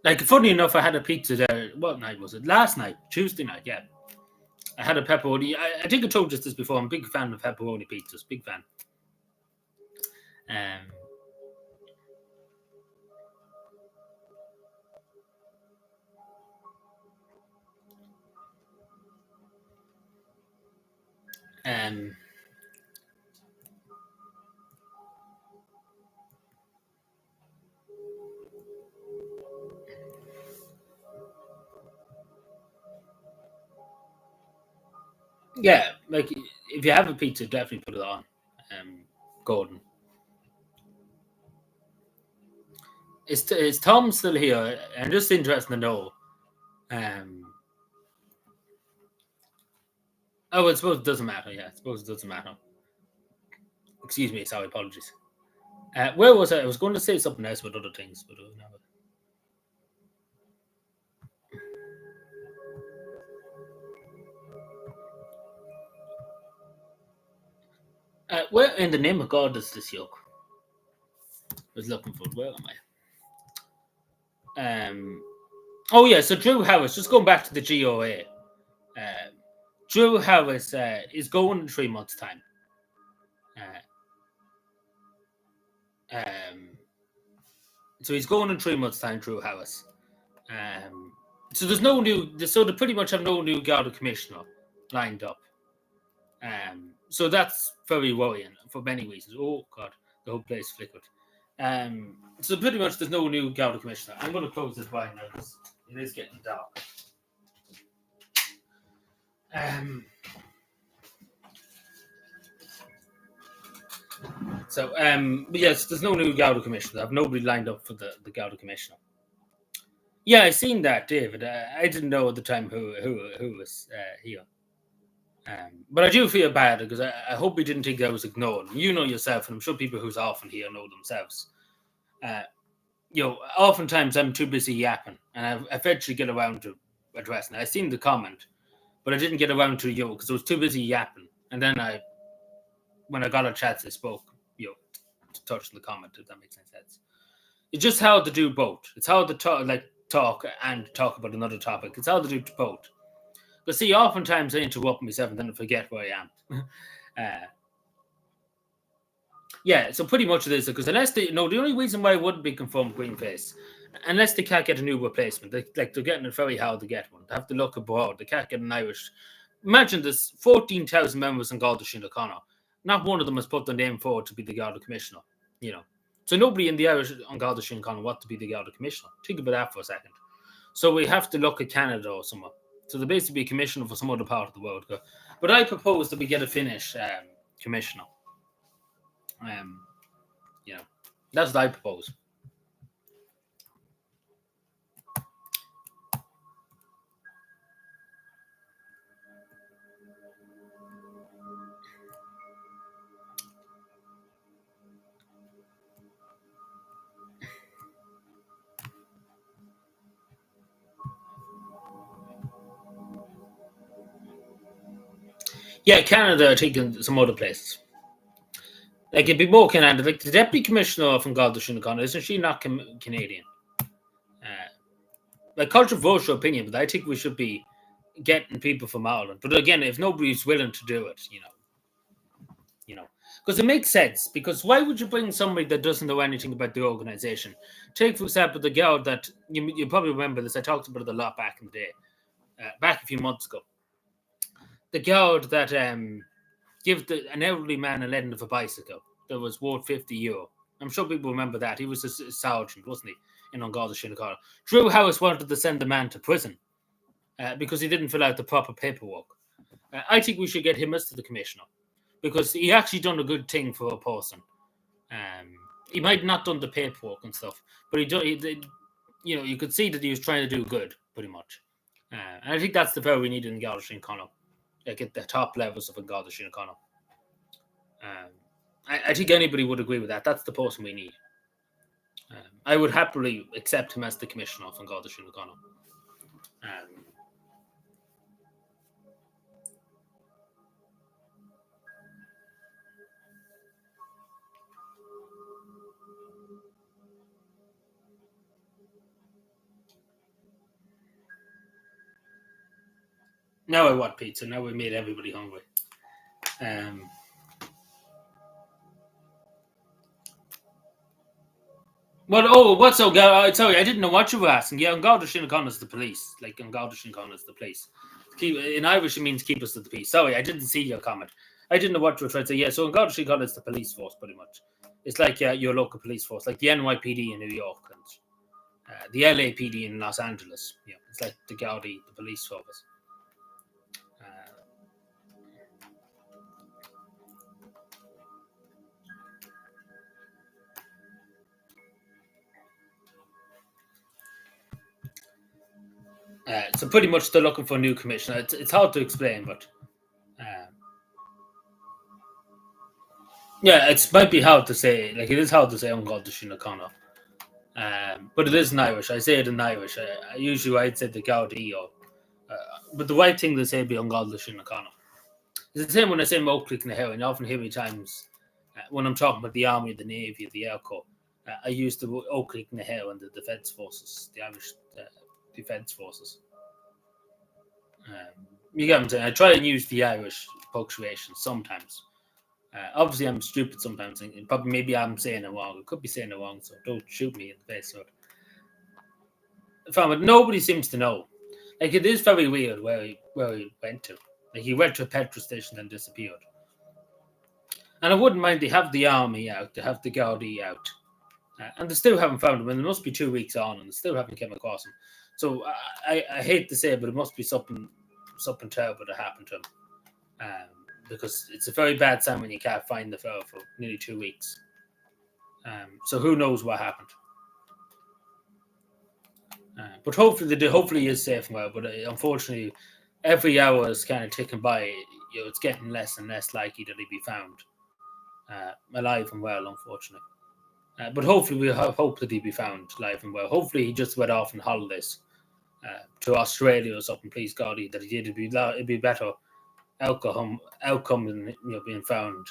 Like, funny enough, I had a pizza there. What night was it? Last night, Tuesday night. Yeah, I had a pepperoni. I think I told you this before. I'm a big fan of pepperoni pizzas. Big fan. Um, um, yeah, like if you have a pizza, definitely put it on. Gordon, is Tom still here? I'm just interested to know. Um, oh, I suppose it doesn't matter. Yeah, I suppose it doesn't matter. Excuse me. Sorry, apologies. Where was I? I was going to say something else with other things, but no. Where in the name of God is this yoke? I was looking for it. Where am I? Oh yeah. So Drew Harris. Just going back to the GOA. Drew Harris is going in 3 months' time. Um, so he's going in 3 months' time. Drew Harris. Um, so there's no new. So they pretty much have no new Garda commissioner lined up. So that's very worrying for many reasons. Oh God, the whole place flickered. So pretty much there's no new Garda commissioner. I'm going to close this wine now because it is getting dark. But yes, there's no new Garda commissioner. I have nobody lined up for the Garda commissioner. Yeah, I seen that, David. I didn't know at the time who was here. But I do feel bad because I hope he didn't think I was ignored. You know yourself, and I'm sure people who's often here know themselves. Uh, Oftentimes I'm too busy yapping, and I eventually get around to addressing it. I seen the comment, but I didn't get around to because I was too busy yapping. And then when I got a chance, I spoke, to touch on the comment. If that makes any sense. It's just hard to do both. It's hard to talk and talk about another topic. It's hard to do both. But see, oftentimes I interrupt myself and then I forget where I am. uh, yeah, so pretty much it is because unless the only reason why it wouldn't be confirmed green face, unless they can't get a new replacement, they're getting it very hard to get one. They have to look abroad. They can't get an Irish. Imagine there's 14,000 members in Garda Síochána. Not one of them has put their name forward to be the Garda commissioner. You know, so nobody in the Irish on Garda Síochána want to be the Garda commissioner. Think about that for a second. So we have to look at Canada or somewhere. So there basically be a commissioner for some other part of the world. But I propose that we get a Finnish commissioner. Um, you know, that's what I propose. Yeah, Canada are taking some other places. Like it'd be more Canada. Like the deputy commissioner from Garda Síochána, isn't she not Canadian? Like controversial opinion, but I think we should be getting people from Ireland. But again, if nobody's willing to do it, because it makes sense. Because why would you bring somebody that doesn't know anything about the organization? Take for example the girl that you probably remember this. I talked about it a lot back in the day, back a few months ago. The girl that give an elderly man a lend of a bicycle that was worth €50. I'm sure people remember that. He was a sergeant, wasn't he, in An Garda Síochána. Drew Harris wanted to send the man to prison because he didn't fill out the proper paperwork. I think we should get him as to the commissioner because he actually done a good thing for a person. He might not done the paperwork and stuff, but you could see that he was trying to do good, pretty much. And I think that's the power we need in Garda Síochána, like at the top levels of Garda Síochána. I think anybody would agree with that. That's the person we need. I would happily accept him as the commissioner of Garda Síochána. Now I want pizza. Now we made everybody hungry. Um, what's so? Sorry, I didn't know what you were asking. Yeah, on Garda Síochána is the police. Like on Garda Síochána is the police. In Irish, it means keep us to the peace. Sorry, I didn't see your comment. I didn't know what you were trying to say. Yeah, so in Garda Síochána is the police force, pretty much. It's like your local police force, like the NYPD in New York and the LAPD in Los Angeles. Yeah, it's like the Gaudi, the police service. So pretty much they're looking for a new commissioner. It's hard to explain, but yeah, it might be hard to say. Like it is hard to say on God Síochána. But it is in Irish. I say it in Irish. Usually I'd say the Gaudi or but the right thing to say be on God Síochána. It's the same when I say Moklek na and you often hear me times when I'm talking about the army, the navy, the air corps. I use the Oaklik na and the defence forces, the Irish defence forces. You get what I'm saying? I try and use the Irish punctuation sometimes. Obviously, I'm stupid sometimes. And probably maybe I'm saying it wrong. I could be saying it wrong, so don't shoot me in the face. But nobody seems to know. Like it is very weird where he went to. Like he went to a petrol station and disappeared. And I wouldn't mind they have the army out, they have the Gaudi out, and they still haven't found him. And it must be 2 weeks on, and they still haven't come across him. So I hate to say it, but it must be something terrible that happened to him. Because it's a very bad sign when you can't find the fellow for nearly 2 weeks. So who knows what happened? But hopefully he is safe and well. But unfortunately, every hour is kind of ticking by. It's getting less and less likely that he'd be found alive and well. Unfortunately, but hopefully we hope that he'd be found alive and well. Hopefully he just went off on holidays to Australia or something. Please God, that he did. It'd be better outcome than being found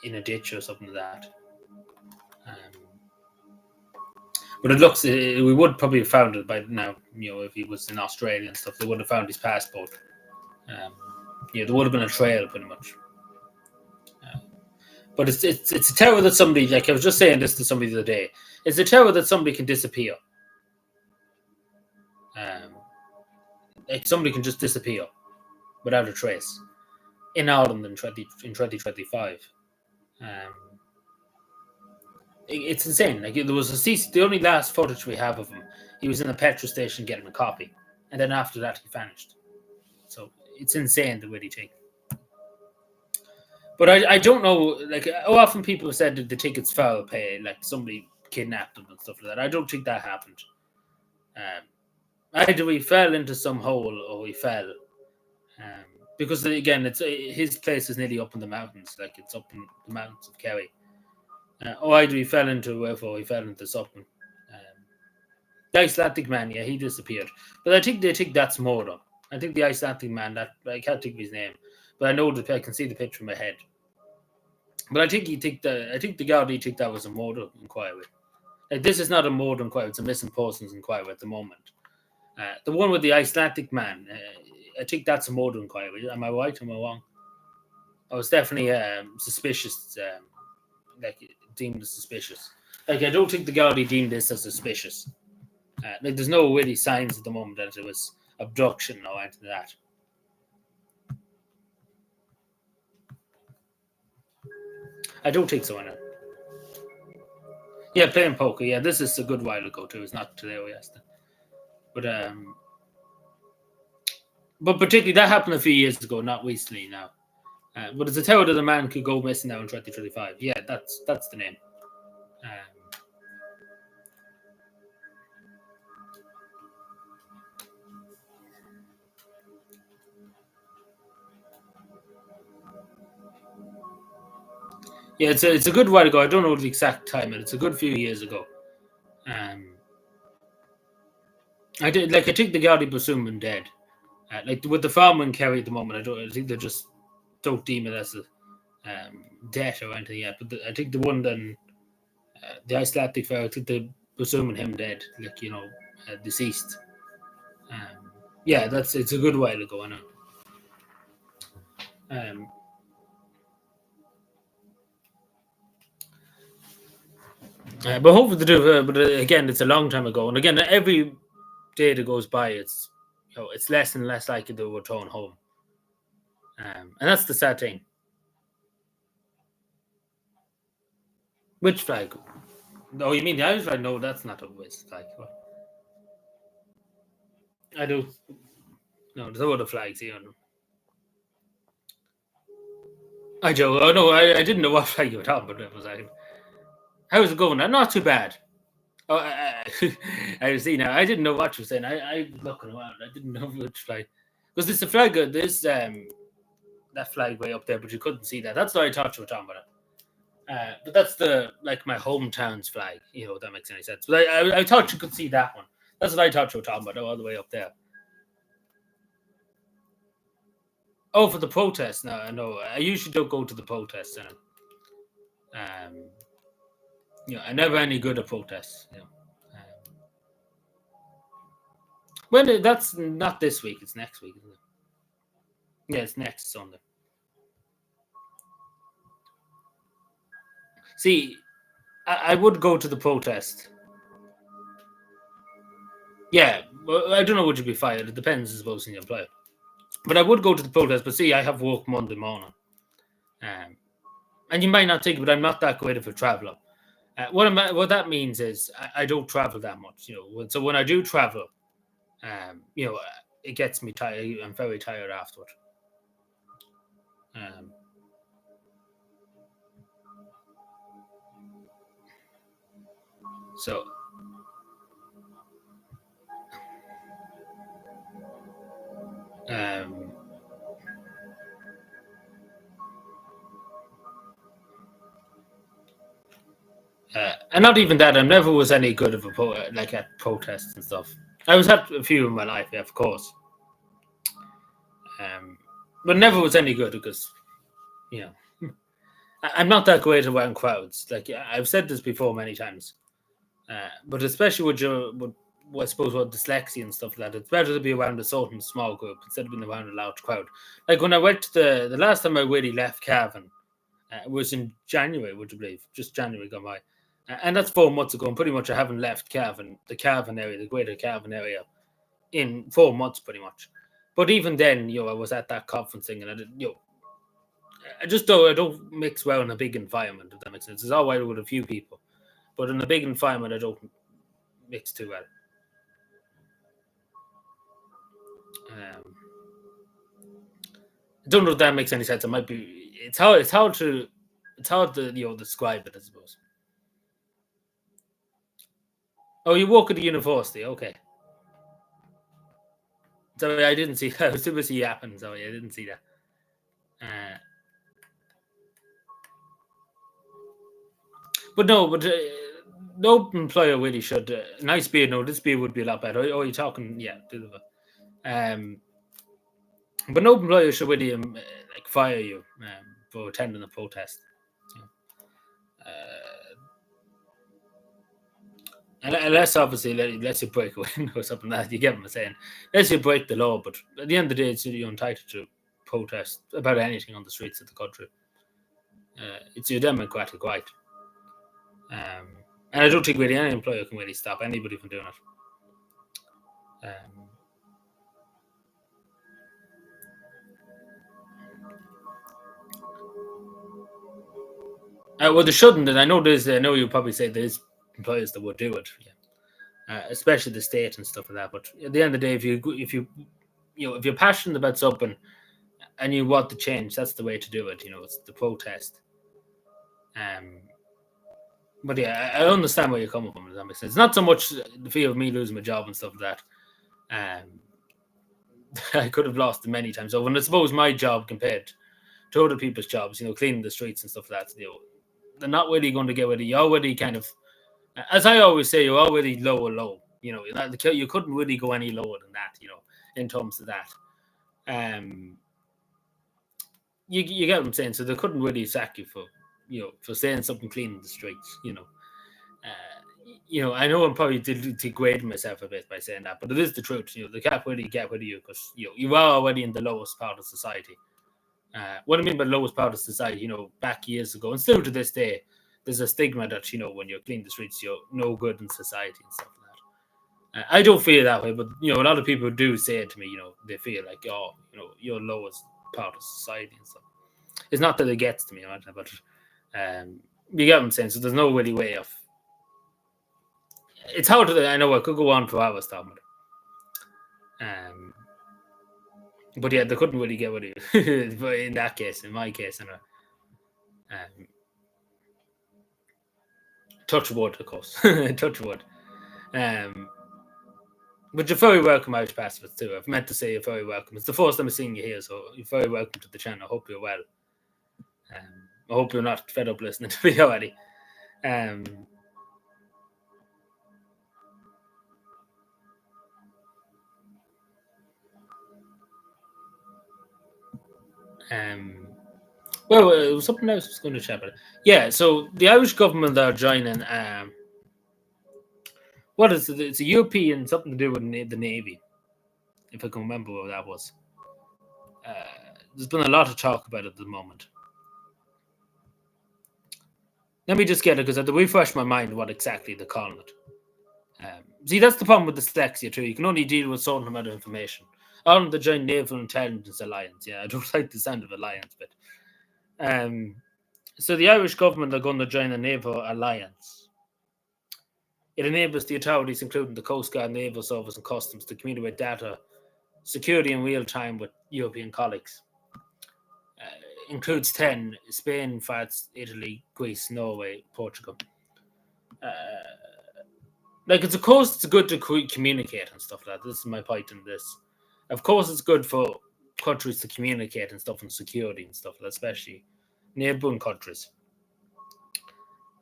in a ditch or something like that. But it looks we would probably have found it by now. If he was in Australia and stuff, they would have found his passport. There would have been a trail pretty much. But it's a terror that somebody, like I was just saying this to somebody the other day. It's a terror that somebody can disappear. Like somebody can just disappear without a trace in Ireland in 2025. It's insane. Like there was the only last footage we have of him. He was in a petrol station getting a coffee, and then after that he vanished. So it's insane the way they take. But I don't know. Like how often people have said that the tickets foul pay, like somebody kidnapped them and stuff like that. I don't think that happened. Either we fell into some hole or we fell. Because again, it's his place is nearly up in the mountains, like it's up in the mountains of Kerry. Or either he fell into wherever he fell into something. The Icelandic man, yeah, he disappeared. But I think they think that's more though. I think the Icelandic man, that I can't think of his name, but I know that I can see the picture in my head. But I think the Gardaí think that was a murder inquiry. Like this is not a murder inquiry; it's a missing persons inquiry at the moment. The one with the Icelandic man, I think that's a murder inquiry. Am I right? Am I wrong? I was definitely suspicious, like deemed as suspicious. Like I don't think the Gardaí deemed this as suspicious. Like there's no really signs at the moment that it was abduction or anything like that. I don't think so, Anna. Yeah, playing poker. Yeah, this is a good while ago too. It's not today or yesterday. But particularly that happened a few years ago, not recently now. But it's a terror that a man could go missing now in 2025. Yeah, that's the name. Yeah, it's a good while ago. I don't know the exact time, and it's a good few years ago. I think the Gaudi Basum dead. Like with the farmer in Kerry at the moment, I think they just don't deem it as a debt or anything yet. But I think the one then the Icelandic fellow, I think they presuming him dead, like deceased. Yeah, it's a good while ago, I know. Um, but hopefully to do. But again, it's a long time ago, and again, every day that goes by, it's less and less likely to return home, and that's the sad thing. Which flag? Oh, you mean the Irish flag? No, that's not a West flag. I do. No, there's no other flags here. No. I joke. Oh no, I didn't know what flag you were talking about. It was like, how's it going? Not too bad. Oh, I see now. I didn't know what you were saying. I was looking around. I didn't know which flag. Because there's a flag. There's that flag way up there, but you couldn't see that. That's what I thought you were talking about. But that's the like my hometown's flag. If that makes any sense. But I thought you could see that one. That's what I thought you were talking about. All the way up there. Oh, for the protest. No, no. I usually don't go to the protests. Um, I'm never any good at protests. When that's not this week. It's next week, isn't it? Yeah, it's next Sunday. See, I would go to the protest. Yeah, well, I don't know. Would you be fired? It depends, I suppose, on your employer. But I would go to the protest. But see, I have work Monday morning, um, and you might not think, but I'm not that great of a traveler. What that means is I don't travel that much. So when I do travel, it gets me tired. I'm very tired afterward. Um, so um, and not even that. I never was any good of like at protests and stuff. I was at a few in my life, yeah, of course, um, but never was any good because you know I'm not that great around crowds. Like I've said this before many times, but especially I suppose with dyslexia and stuff like that, it's better to be around a certain small group instead of being around a large crowd. Like when I went to the last time I really left Cavan, it was in January, would you believe? Just January gone by. And that's 4 months ago. And pretty much I haven't left the Cavan area, the greater Cavan area, in 4 months pretty much. But even then, I was at that conference thing and I just I don't mix well in a big environment, if that makes sense. It's all right with a few people. But in a big environment I don't mix too well. Um, I don't know if that makes any sense. It might be it's hard to describe it, I suppose. Oh, you work at the university, okay. Sorry, I didn't see that. I was too busy yapping. Sorry, I didn't see that. Uh, but no, no employer really should. Nice beer, no, this beer would be a lot better. Oh, you're talking, yeah. Um, but no employer should really like fire you for attending a protest. Uh, unless obviously unless you break a window or something like that, you get what I'm saying. Unless you break the law, but at the end of the day, you're entitled to protest about anything on the streets of the country. It's your democratic right. Um, and I don't think really any employer can really stop anybody from doing it. Um, well, they shouldn't, and I know there's. I know you probably say there's employers that would do it, yeah. Especially the state and stuff like that. But at the end of the day, if you're passionate about something and you want to change, that's the way to do it. It's the protest. Um, but yeah, I understand where you're coming from. Does that make sense? It's not so much the fear of me losing my job and stuff like that. I could have lost it many times over. And I suppose my job compared to other people's jobs, cleaning the streets and stuff like that, they're not really going to get rid of you. Already kind of, as I always say, you're already low. You couldn't really go any lower than that, in terms of that. Um, you get what I'm saying? So they couldn't really sack you for saying something cleaning the streets, I know I'm probably degrading myself a bit by saying that, but it is the truth. The cat will get rid of you because you are already in the lowest part of society. What I mean by lowest part of society, back years ago, and still to this day, there's a stigma that when you're cleaning the streets, you're no good in society and stuff like that. I don't feel that way, but a lot of people do say it to me. They feel like, oh, you're lowest part of society and stuff. It's not that it gets to me, right? But you get what I'm saying. So there's no really way of. It's hard to. I know I could go on for hours talking about it. But yeah, they couldn't really get rid of you. But in that case, in my case, anyway. Touch wood, of course. Touch wood. Um, but you're very welcome, Irish Pacifists, too. I've meant to say you're very welcome. It's the first time I'm seeing you here, so you're very welcome to the channel. I hope you're well. I hope you're not fed up listening to me already. Well, it was something else I was going to chat about. Yeah, so the Irish government are joining. What is it? It's a European, something to do with the Navy, if I can remember what that was. There's been a lot of talk about it at the moment. Let me just get it because I have to refresh my mind what exactly they're calling it. See, that's the problem with dyslexia too. You can only deal with a certain amount of information. On the Joint Naval Intelligence Alliance, yeah, I don't like the sound of alliance, but so the Irish government are going to join a naval alliance. It enables the authorities, including the Coast Guard, Naval Service, and Customs, to communicate data security in real time with European colleagues. Includes 10: Spain, France, Italy, Greece, Norway, Portugal. Of course, it's good to communicate and stuff like that. This is my point in this. Of course, it's good for countries to communicate and stuff and security and stuff, especially neighboring countries.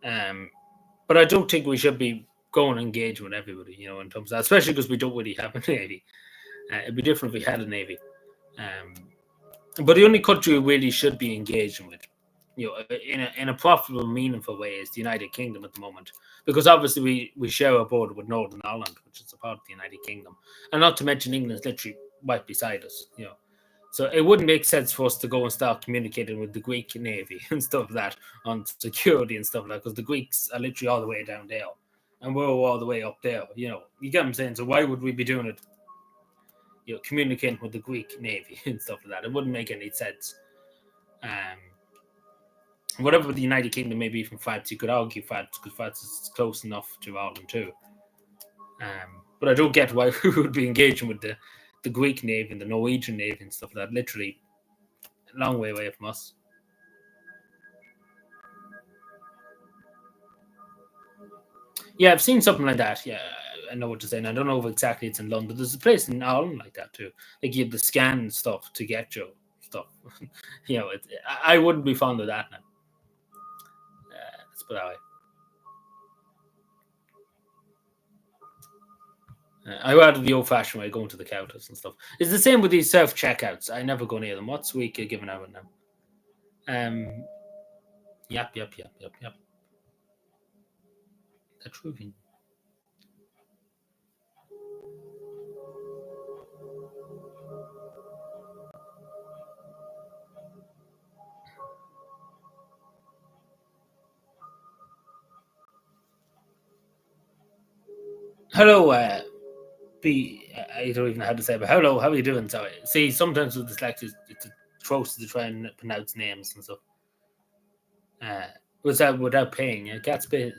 But I don't think we should be going and engaging with everybody, in terms of that, especially because we don't really have a navy. It'd be different if we had a navy. But the only country we really should be engaging with, in a profitable, meaningful way, is the United Kingdom at the moment, because obviously we share a border with Northern Ireland, which is a part of the United Kingdom, and not to mention England's literally right beside us. So it wouldn't make sense for us to go and start communicating with the Greek Navy and stuff like that on security and stuff like that, because the Greeks are literally all the way down there, and we're all the way up there. You get what I'm saying? So why would we be doing it? Communicating with the Greek Navy and stuff like that. It wouldn't make any sense. Whatever the United Kingdom may be from France, you could argue France, because France is close enough to Ireland too. But I don't get why we would be engaging with the Greek Navy and the Norwegian Navy and stuff like that. Literally a long way away from us. Yeah, I've seen something like that. Yeah, I know what you're saying. I don't know if exactly it's in London. There's a place in Ireland like that too. Like you have the scan stuff to get your stuff. I wouldn't be fond of that now. Let's put it that way. I rather the old-fashioned way, going to the counters and stuff. It's the same with these self-checkouts. I never go near them. What's week are giving out now? Yep. That's true. Hello, I don't even know how to say it, but hello, how are you doing? Sorry. See, sometimes with dyslexia, it's atrocious to try and pronounce names and stuff. Without pain, yeah? Cat Spain,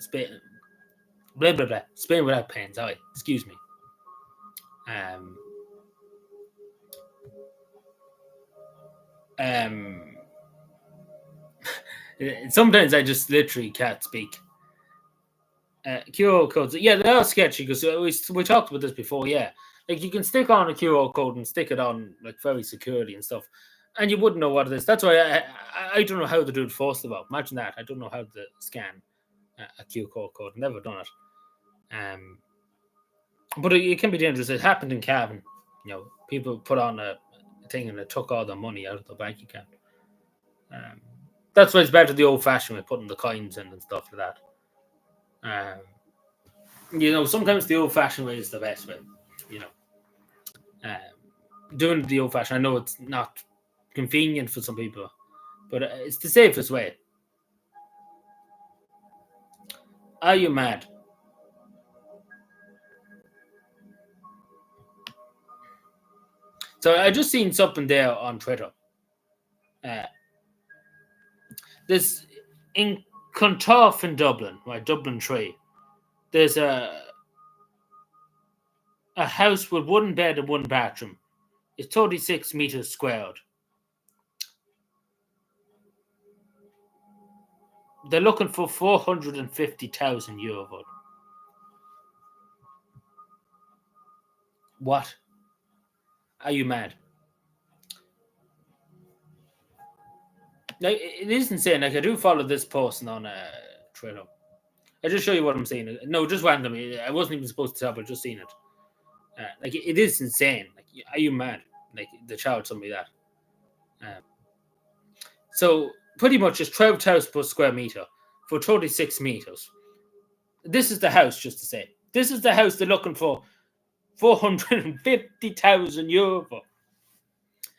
blah, blah, blah. Spain without pain, sorry. Excuse me. Um, sometimes I just literally can't speak. QR codes, yeah, they are sketchy because we talked about this before. Yeah, like you can stick on a QR code and stick it on like very securely and stuff, and you wouldn't know what it is. That's why I don't know how to do it. First of all, imagine that. I don't know how to scan a QR code. Never done it. But it can be dangerous. It happened in Cavan. People put on a thing and it took all the money out of the bank account. That's why it's better the old-fashioned way, putting the coins in and stuff like that. Sometimes the old-fashioned way is the best way. You know, doing the old-fashioned. I know it's not convenient for some people, but it's the safest way. Are you mad? So I just seen something there on Twitter. Uh, there's in Clontarf in Dublin, right? Dublin 3. There's a house with one bed and one bathroom. It's 36 meters squared. They're looking for 450,000 euro. What? Are you mad? Like, it is insane. Like, I do follow this person on Twitter. I just show you what I'm seeing. No, just randomly. I wasn't even supposed to tell, but just seen it. Like, it is insane. Like, are you mad? Like, the child told me that. So pretty much it's 12,000 per square meter for 36 meters. This is the house, just to say. This is the house they're looking for 450,000 euro for.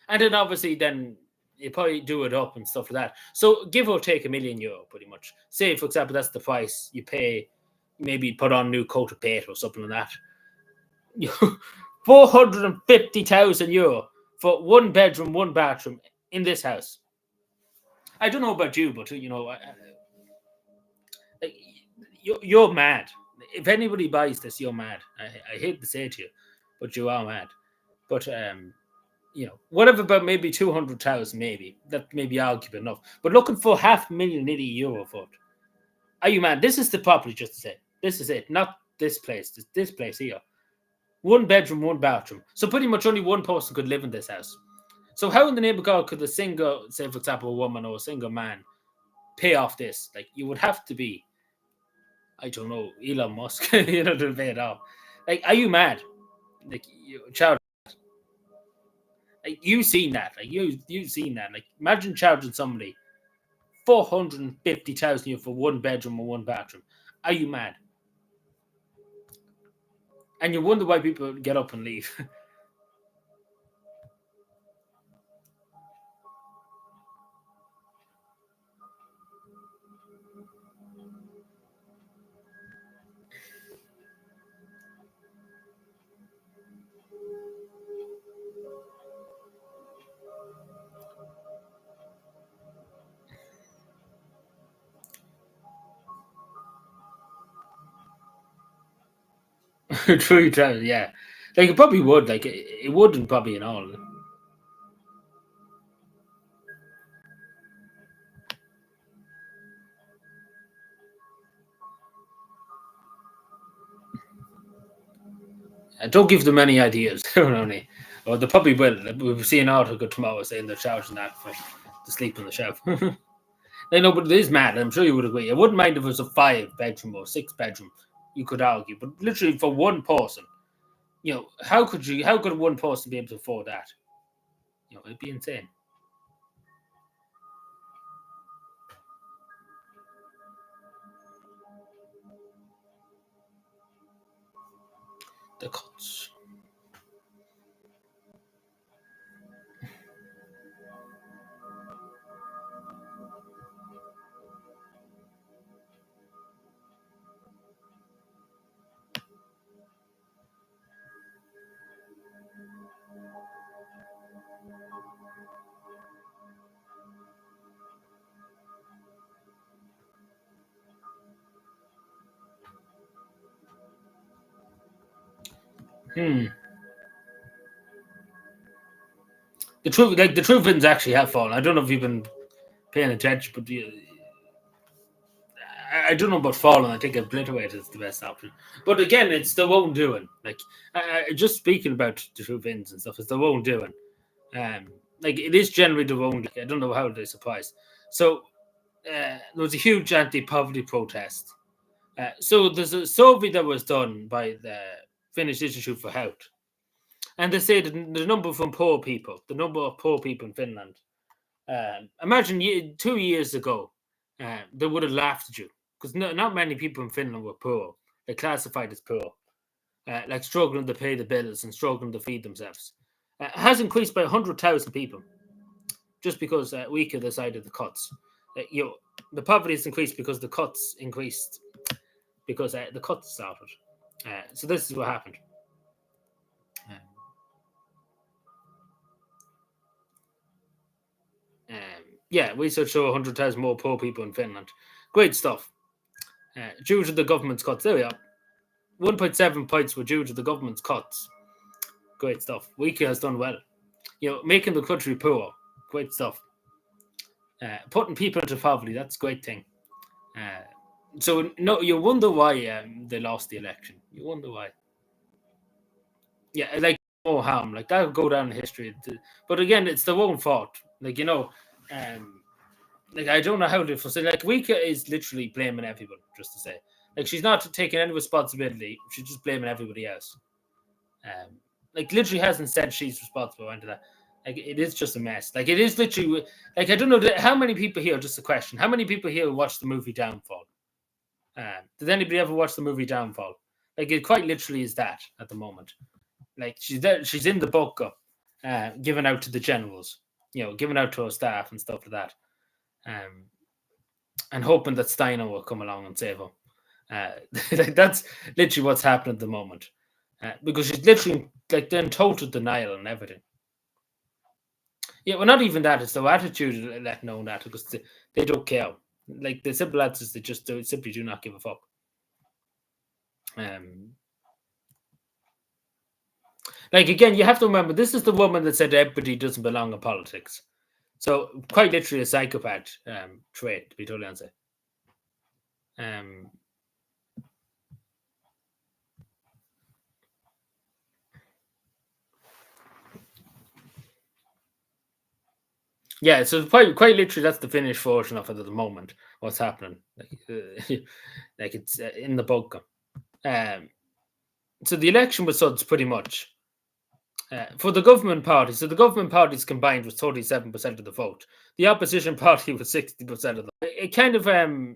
And then obviously then you probably do it up and stuff like that. So give or take €1,000,000 pretty much. Say for example that's the price you pay, maybe put on a new coat of paint or something like that. 450,000 euro for one bedroom, one bathroom in this house. I don't know about you, but you're mad. If anybody buys this, you're mad. I hate to say it to you, but you are mad. But whatever about maybe 200,000, maybe that may be arguable enough. But looking for €500,000 nearly euro for it, are you mad? This is the property, just to say. This is it, not this place. This place here, one bedroom, one bathroom. So pretty much only one person could live in this house. So how in the name of God could a single, say for example, a woman or a single man, pay off this? Like you would have to be, I don't know, Elon Musk, to pay it off. Like, are you mad? Like, child, like you've seen that. Like you've seen that. Like, imagine charging somebody 450,000 for one bedroom or one bathroom. Are you mad? And you wonder why people get up and leave. True, yeah. Like it probably would. Like it wouldn't probably in all. Don't give them any ideas. Only, or they probably will. We've seen an article tomorrow saying they're charging that for to sleep on the shelf. I know, but it is mad. I'm sure you would agree. I wouldn't mind if it was a 5 bedroom or 6 bedroom. You could argue, but literally for one person, how could one person be able to afford that? It'd be insane. The cuts. Hmm. The truth is actually have fallen. I don't know if you've been paying attention, but I don't know about falling. I think obliterate is the best option. But again, it's their own doing. Like just speaking about the truth ins and stuff, it's their own doing. Um, like it is generally their own. I don't know how they surprise. So there was a huge anti-poverty protest. So there's a survey that was done by the Finnish Institute for Health, and they say that the number of poor people, the number of poor people in Finland. Imagine 2 years ago, they would have laughed at you because not many people in Finland were poor. they're classified as poor, like struggling to pay the bills and struggling to feed themselves. Has increased by 100,000 people just because Weaker decided the cuts. The poverty has increased because the cuts increased because the cuts started. So this is what happened. Research show 100,000 more poor people in Finland. Great stuff. Due to the government's cuts, there we are. 1.7 points were due to the government's cuts. Great stuff. Weaker has done well. Making the country poor. Great stuff. Putting people into poverty, that's a great thing. So no, you wonder why they lost the election. You wonder why. Yeah, like no harm, like that'll go down in history. But again, it's their own fault. Like like I don't know how to say. Like Wika is literally blaming everyone. Just to say, like she's not taking any responsibility. She's just blaming everybody else. Like literally hasn't said she's responsible into that. Like it is just a mess. Like it is literally. Like I don't know how many people here. Just a question: how many people here watched the movie Downfall? Did anybody ever watch the movie Downfall? Like it quite literally is that at the moment. Like she's there, she's in the bunker, giving out to the generals, giving out to her staff and stuff like that, and hoping that Steiner will come along and save her. That's literally what's happening at the moment, because she's literally like in total denial and everything. Yeah, well, not even that. It's their attitude let known that because they don't care. Like the simple answer is they just simply do not give a fuck. Like again, you have to remember this is the woman that said everybody doesn't belong in politics. So quite literally a psychopath trait, to be totally honest. Yeah, so quite literally that's the finished version of it at the moment. What's happening? Like it's in the bunker. So the election results pretty much for the government party. So the government parties combined was 37% of the vote. The opposition party was 60% of the. It kind of that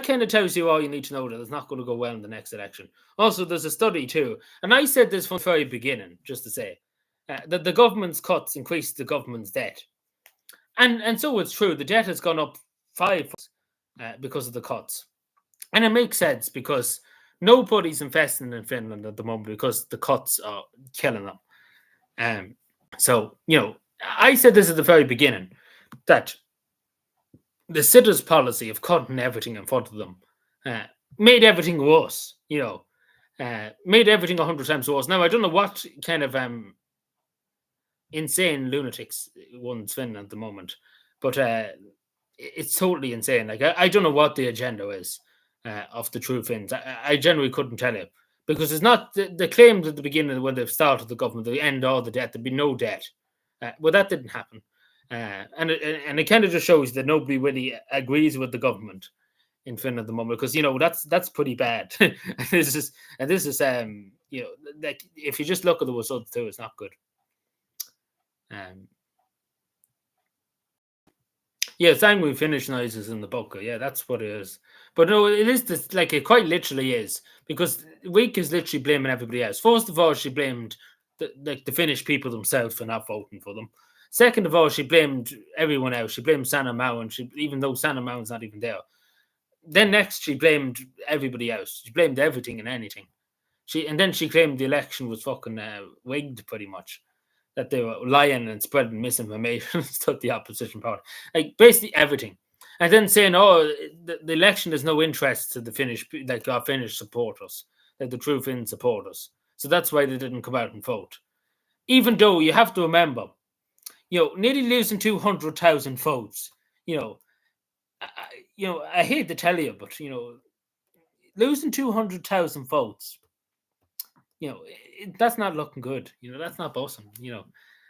kind of tells you all you need to know that it's not going to go well in the next election. Also, there's a study too, and I said this from the very beginning, just to say that the government's cuts increased the government's debt, and so it's true. The debt has gone up 5 because of the cuts, and it makes sense because nobody's investing in Finland at the moment because the cuts are killing them. So I said this at the very beginning that the sitters' policy of cutting everything in front of them made everything worse. Made everything 100 times worse. Now I don't know what kind of insane lunatics runs Finland at the moment, but it's totally insane. Like I don't know what the agenda is of the True Finns. I generally couldn't tell you because it's not the claimed at the beginning when they started the government they end all the debt. There'd be no debt. Well, that didn't happen. And it kind of just shows that nobody really agrees with the government in Finland at the moment because that's pretty bad. This is like if you just look at the results too, it's not good. Yeah, we finish noises in the bunker. Yeah, that's what it is. But no, it is this like it quite literally is because Week is literally blaming everybody else. First of all, she blamed the Finnish people themselves for not voting for them. Second of all, she blamed everyone else. She blamed Sanna Marin, even though Sanna Marin's not even there. Then next, she blamed everybody else. She blamed everything and anything. Then she claimed the election was fucking rigged, pretty much. That they were lying and spreading misinformation and stuff. The opposition party, like basically everything, and then saying, "Oh, the election has no interest to the Finnish, like our Finnish supporters, like the True Finn supporters. So that's why they didn't come out and vote." Even though you have to remember, nearly losing 200,000 votes. I hate to tell you, but losing 200,000 votes. That's not looking good. That's not awesome.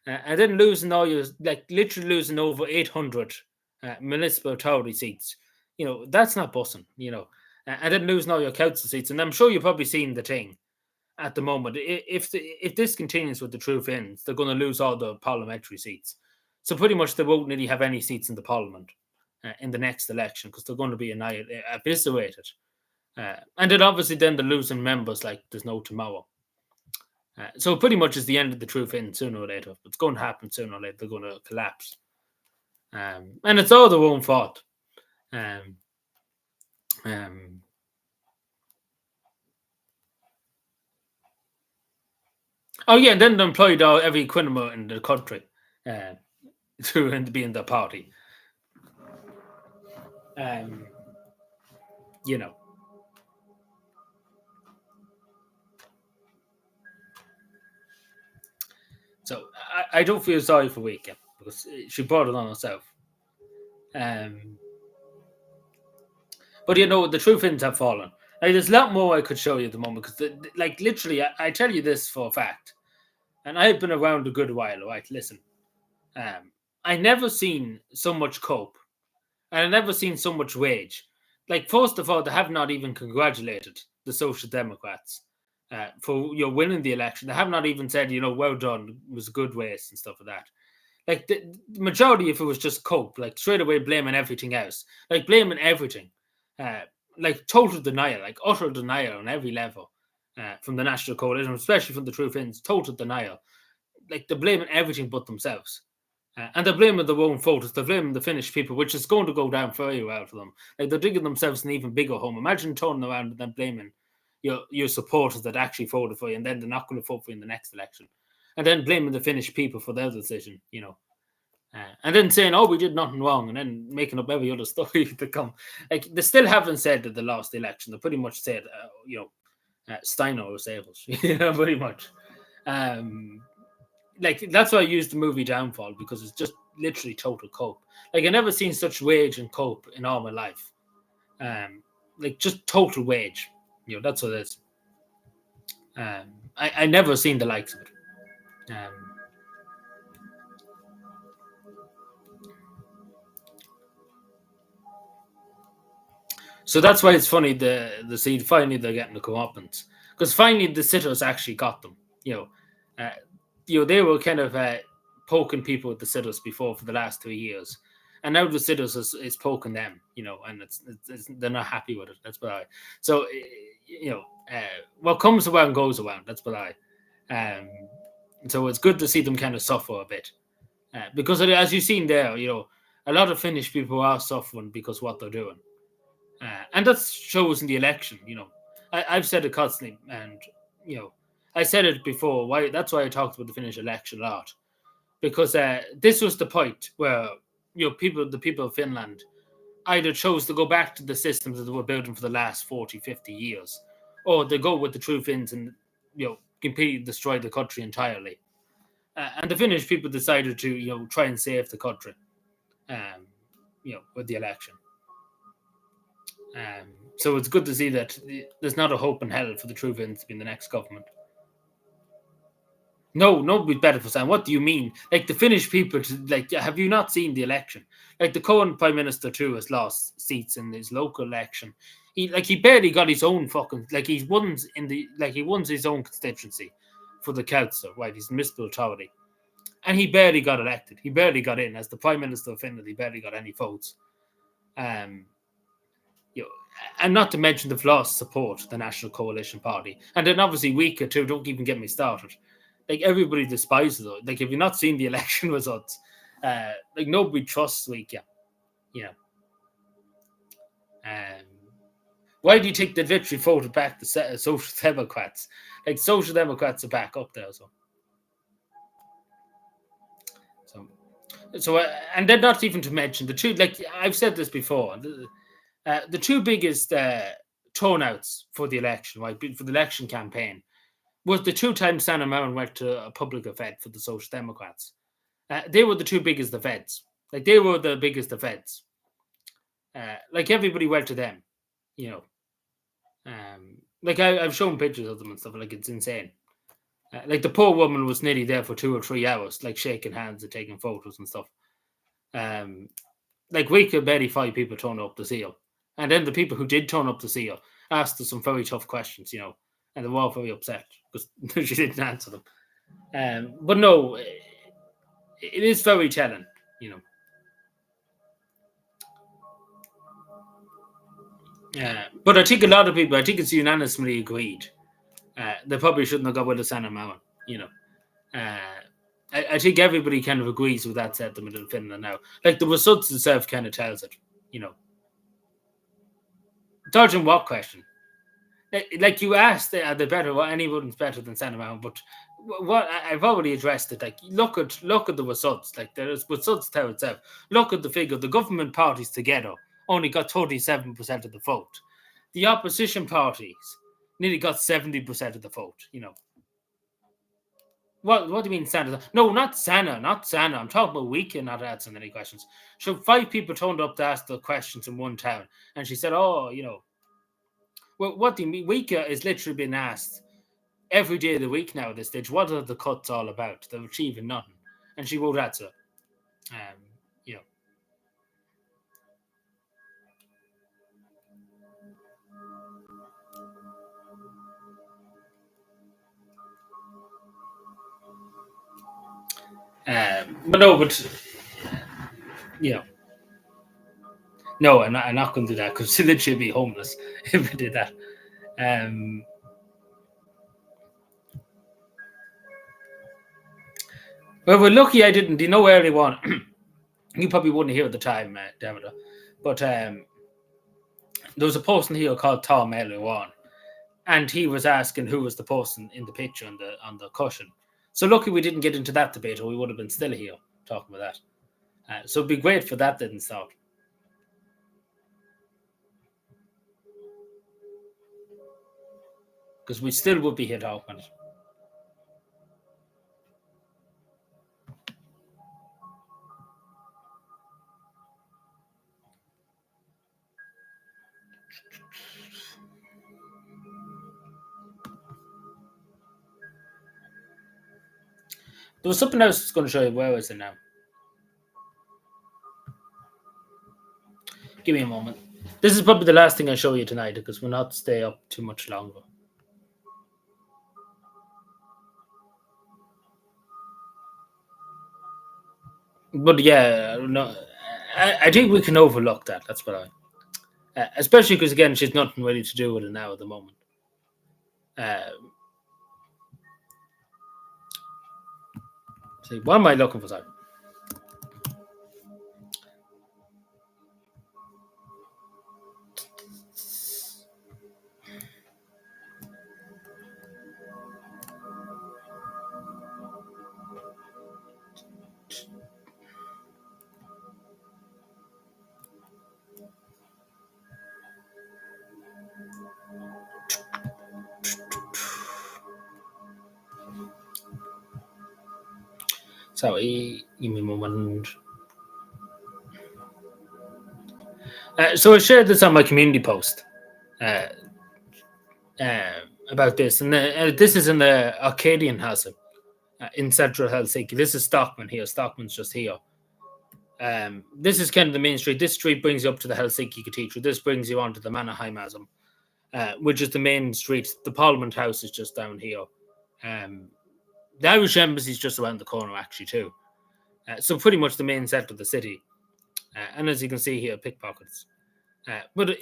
And then losing all your, like literally losing over 800 municipal authority seats. That's not bossing. And then losing all your council seats. And I'm sure you've probably seen the thing at the moment. If this continues with the True Finns, they're going to lose all the parliamentary seats. So pretty much they won't really have any seats in the parliament. in the next election because they're going to be eviscerated. And then obviously then they're losing members like there's no tomorrow. So pretty much is the end of the truth in sooner or later. It's going to happen sooner or later. They're going to collapse. And it's all their own fault. Oh yeah, and then they employed every criminal in the country to be in the party. You know. So I don't feel sorry for Wicca because she brought it on herself. But the truth ends have fallen. Like, there's a lot more I could show you at the moment because, like, literally, I tell you this for a fact, and I've been around a good while. Right, listen, I never seen so much cope, and I never seen so much rage. Like, first of all, they have not even congratulated the Social Democrats for winning the election. They have not even said, well done, it was a good race and stuff like that. Like, the majority, if it was just cope, like straight away blaming everything else, like blaming everything. Like total denial, like utter denial on every level from the National Coalition, especially from the True Finns, total denial. Like they're blaming everything but themselves. And they're blaming their own voters, they're blaming the Finnish people, which is going to go down very well for them. Like they're digging themselves an even bigger home. Imagine turning around and then blaming your supporters that actually voted for you, and then they're not going to vote for you in the next election. And then blaming the Finnish people for their decision, and then saying, "Oh, we did nothing wrong," and then making up every other story to come. Like they still haven't said that they lost the election. They pretty much said, Steiner was able, pretty much. Like that's why I used the movie Downfall because it's just literally total cope. Like I never seen such rage and cope in all my life. Like just total rage. That's what it is. I never seen the likes of it. So that's why it's funny the see finally they're getting the comeuppance because finally the sitters actually got them. They were kind of poking people with the sitters before for the last 3 years, and now the sitters is poking them. And it's they're not happy with it. That's what I. So what comes around goes around. That's what I. So it's good to see them kind of suffer a bit because as you've seen there, a lot of Finnish people are suffering because what they're doing. And that shows in the election, I've said it constantly, and I said it before. That's why I talked about the Finnish election a lot, because this was the point where the people of Finland either chose to go back to the systems that they were building for the last 40, 50 years, or they go with the True Finns and completely destroy the country entirely. And the Finnish people decided to try and save the country, with the election. So it's good to see that there's not a hope in hell for the True Finns to be in the next government. No, nobody's better for Sam. What do you mean? Like the Finnish people, have you not seen the election? Like the current Prime Minister too has lost seats in his local election. He barely got his own fucking he won his own constituency for the council, right? His municipal authority, and he barely got elected. He barely got in as the Prime Minister of Finland. He barely got any votes. And not to mention they've lost support, the National Coalition Party. And then obviously Wicca too, don't even get me started. Like everybody despises it. Like if you've not seen the election results, nobody trusts Wicca. Why do you think the victory voted back the Social Democrats? Like Social Democrats are back up there, So and then not even to mention the two, like I've said this before, the two biggest turnouts for the election, right, for the election campaign, was the 2 times Sanna Marin went to a public event for the Social Democrats. They were the two biggest events. Like they were the biggest events. Like everybody went to them, Like I've shown pictures of them and stuff. Like it's insane. Like the poor woman was nearly there for 2 or 3 hours, like shaking hands and taking photos and stuff. Like we could barely 5 people turn up to see her. And then the people who did turn up to see her asked her some very tough questions, and they were all very upset because she didn't answer them. But no, it is very telling, But I think a lot of people, I think it's unanimously agreed. They probably shouldn't have got with the Santa Mountain, you know. Uh, I think everybody kind of agrees with that sentiment in Finland now. Like the results itself kind of tells it, you know. Dodging what question? Like you asked, are they better? Well, anyone's better than Santa Mountain, but what I've already addressed it. Like look at the results. Like there's results tell itself. Look at the figure. The government parties together only got 37% of the vote. The opposition parties nearly got 70% of the vote. You know. What do you mean Santa? No, not Santa, not Santa. I'm talking about Wika not answering any questions. So 5 people turned up to ask the questions in one town, and she said, "Oh, you know, well, what do you mean? Wika is literally being asked every day of the week now at this stage. What are the cuts all about? They're achieving nothing." And she wrote that, so you but no, but you know, no, I'm not going to do that because she'll literally be homeless if we did that. Well, we're lucky I didn't. You know, early on, you probably wouldn't hear at the time, Demeter, but there was a person here called Tom earlier on, and he was asking who was the person in the picture on the cushion. So lucky we didn't get into that debate, or we would have been still here talking about that. So it'd be great for that didn't stop. Because we still would be here talking about it. There was something else I was going to show you. Where is it now? Give me a moment. This is probably the last thing I show you tonight because we'll not stay up too much longer. But yeah, no, I think we can overlook that. That's what especially because again, she's nothing really to do with it now at the moment. See, what am I looking for? Sorry. Sorry, give me a moment. So I shared this on my community post uh, about this, and this is in the Arcadian House in central Helsinki. This is Stockman here. Stockman's just here. This is kind of the main street. This street brings you up to the Helsinki Cathedral. This brings you on to the Mannerheimasm, which is the main street. The Parliament House is just down here. The Irish Embassy is just around the corner, actually, too. So pretty much the main centre of the city. And as you can see here, pickpockets. But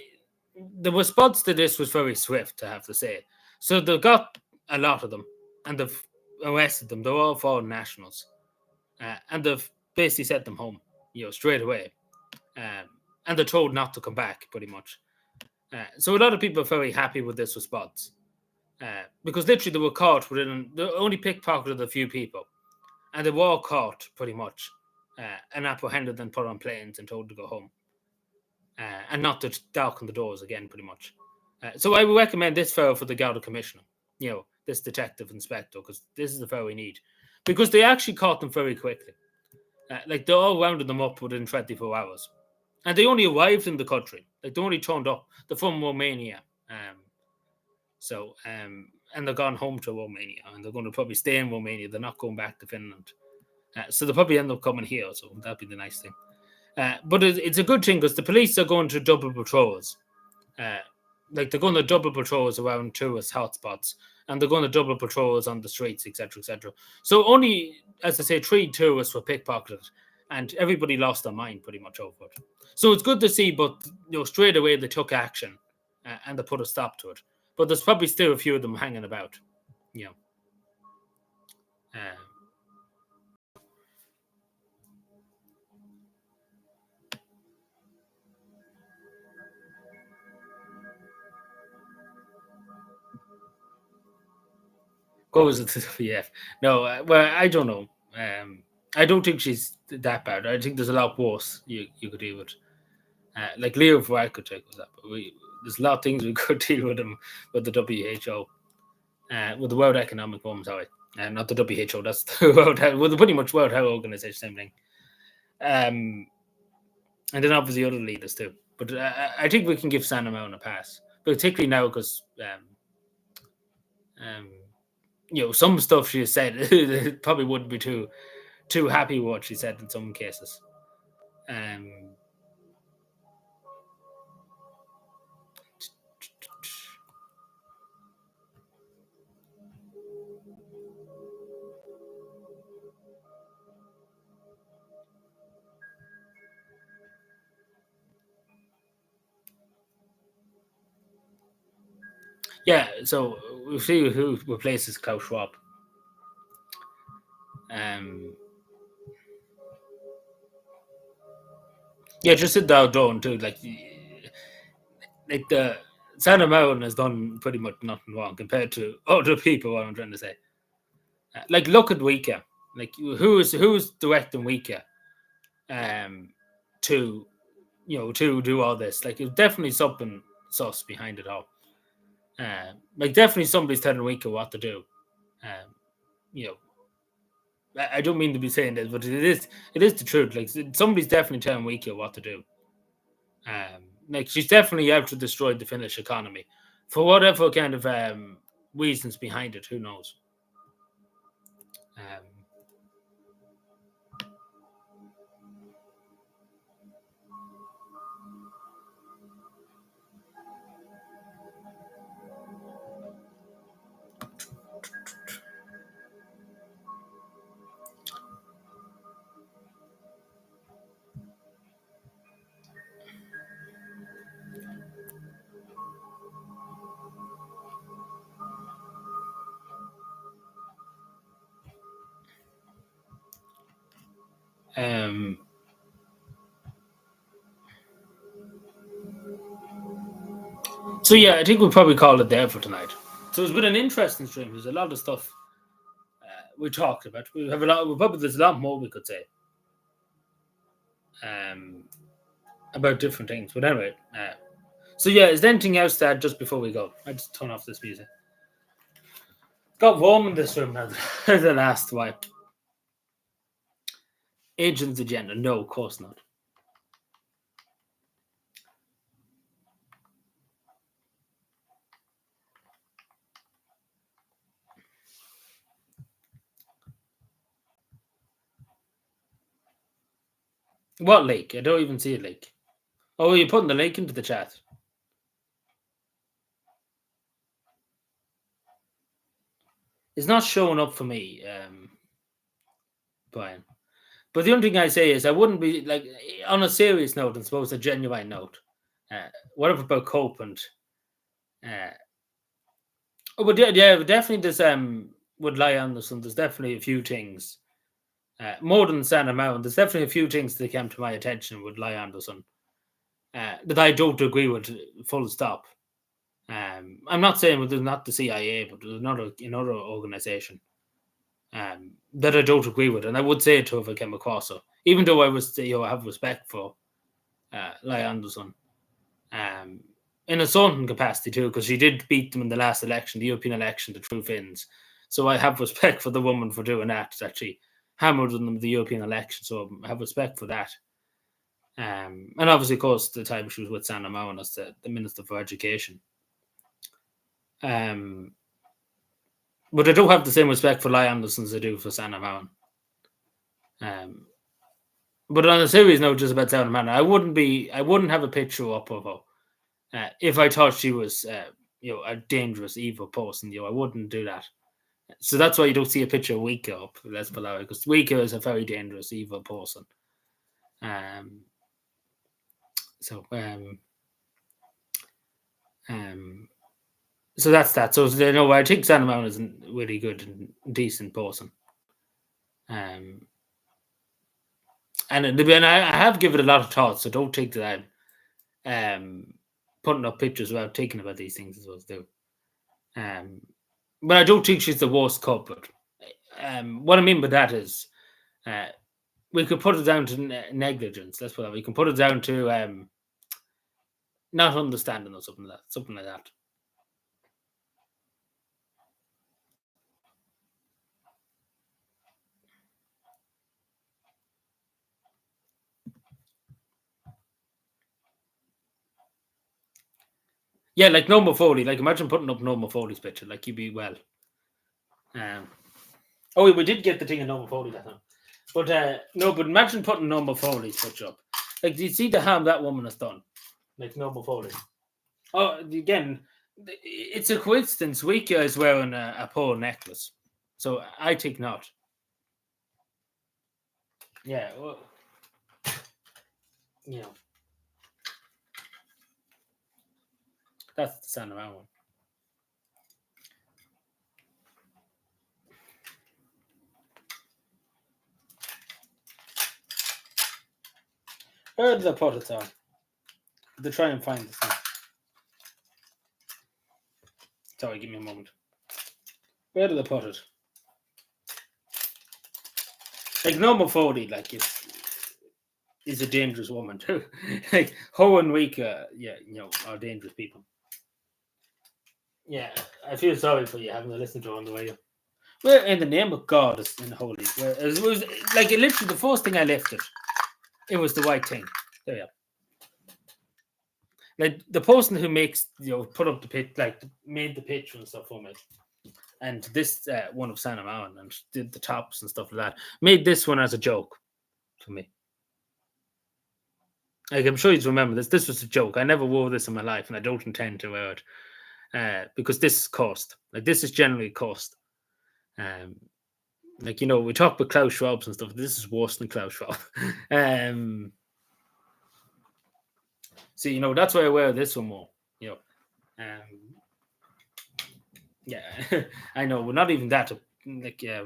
the response to this was very swift, I have to say. So they got a lot of them, and they've arrested them. They're all foreign nationals, and they've basically sent them home, straight away. And they're told not to come back, pretty much. So a lot of people are very happy with this response, because literally they were caught they only pickpocketed a few people, and they were all caught pretty much, and apprehended and put on planes and told to go home. And not to darken the doors again, pretty much. So I would recommend this fellow for the Garda Commissioner, this detective inspector, because this is the fellow we need. Because they actually caught them very quickly. Like, they all rounded them up within 24 hours. And they only arrived in the country. Like, they only turned up. They're from Romania. And they're gone home to Romania. And they're going to probably stay in Romania. They're not going back to Finland. So they'll probably end up coming here. So that'd be the nice thing. But it's a good thing because the police are going to double patrols. Like, they're going to double patrols around tourist hotspots, and they're going to double patrols on the streets, etc., etc. So only, as I say, 3 tourists were pickpocketed, and everybody lost their mind pretty much over it. So it's good to see, but straight away they took action, and they put a stop to it. But there's probably still a few of them hanging about, you know. Um, goes into the WF. No, well, I don't know. I don't think she's that bad. I think there's a lot worse you could deal with. Like Leo Varadkar was that, but there's a lot of things we could deal with them with the WHO, with the World Economic Forum, sorry, not the WHO. That's the World Health, well, pretty much World Health Organization, same thing. And then obviously other leaders too. But I think we can give Santa Mountain a pass, particularly now because some stuff she has said probably wouldn't be too happy with what she said in some cases. Yeah, so we'll see who replaces Klaus Schwab. Yeah, just sit down, don't too. Like the Santa Mountain has done pretty much nothing wrong compared to other people. What I'm trying to say, like look at Wika. Like who's directing Wika, to to do all this. Like it's definitely something sus behind it all. Like definitely somebody's telling Wika what to do. You know, I don't mean to be saying this, but it is the truth. Like somebody's definitely telling Wika what to do. Like she's definitely out to destroy the Finnish economy for whatever kind of reasons behind it. Who knows? So yeah, I think we'll probably call it there for tonight. So it's been an interesting stream. There's a lot of stuff we talked about. We have a lot. There's a lot more we could say about different things. But anyway, so yeah, is there anything else to add just before we go? I just turn off this music. Got warm in this room now. The last while. Agent's agenda? No, of course not. What link? I don't even see a link. Oh, you're putting the link into the chat. It's not showing up for me, Brian. But the only thing I say is I wouldn't be like on a serious note and suppose a genuine note. Whatever about Cope and but yeah, definitely there's would lie on this one. There's definitely a few things. More than Santa Mountain, there's definitely a few things that came to my attention would lie on this one. That I don't agree with full stop. I'm not saying there's not the CIA, but there's another organization that I don't agree with, and I would say it to if I came across her, even though I was I have respect for Ly Anderson, in a certain capacity too, because she did beat them in the last election, the European election, the True Finns. So I have respect for the woman for doing that. That she hammered them in the European election, so I have respect for that. And obviously, of course, the time she was with Santa Mountain as the Minister for Education. But I don't have the same respect for Ly Anderson as I do for Santa Mountain. But on a serious note, just about Santa Mountain, I wouldn't have a picture up of her if I thought she was, a dangerous, evil person. I wouldn't do that. So that's why you don't see a picture of Wika up. Let's put it, because Wika is a very dangerous, evil person. So that's that. So I think Santa Mountain is a really good and decent person. And I have given it a lot of thought, so don't think that I'm putting up pictures without thinking about these things as well as do. But I don't think she's the worst culprit. What I mean by that is, uh, we could put it down to negligence. Let's put it. We can put it down to not understanding or something like that. Something like that. Yeah, like Norma Foley. Like imagine putting up Norma Foley's picture. Like you'd be well. Oh, we did get the thing of Norma Foley that time. But no, but imagine putting Norma Foley's picture up. Like, do you see the harm that woman has done? Like Norma Foley. Oh, again, it's a coincidence. Wika is wearing a pearl necklace, so I think not. Yeah, well, you know, that's the Santa Maria one. Where did I put it on? To try and find this thing. Sorry, give me a moment. Where did I put it? Like Norma Foley, like is a dangerous woman too. Like Ho and Wika, yeah, are dangerous people. Yeah, I feel sorry for you having to listen to her on the way. Where in the name of God is in holy? Where it was like literally the first thing I lifted. It was the white thing. There you are. Like the person who makes put up the pitch, like made the picture and stuff for me, and this one of Santa Marin and did the tops and stuff like that. Made this one as a joke for me. Like I'm sure you remember this. This was a joke. I never wore this in my life, and I don't intend to wear it because this is cost. Like this is generally cost. Like we talk about Klaus Schwab's and stuff. This is worse than Klaus Schwab. So that's why I wear this one more. Yeah, I know. We're not even that. Like I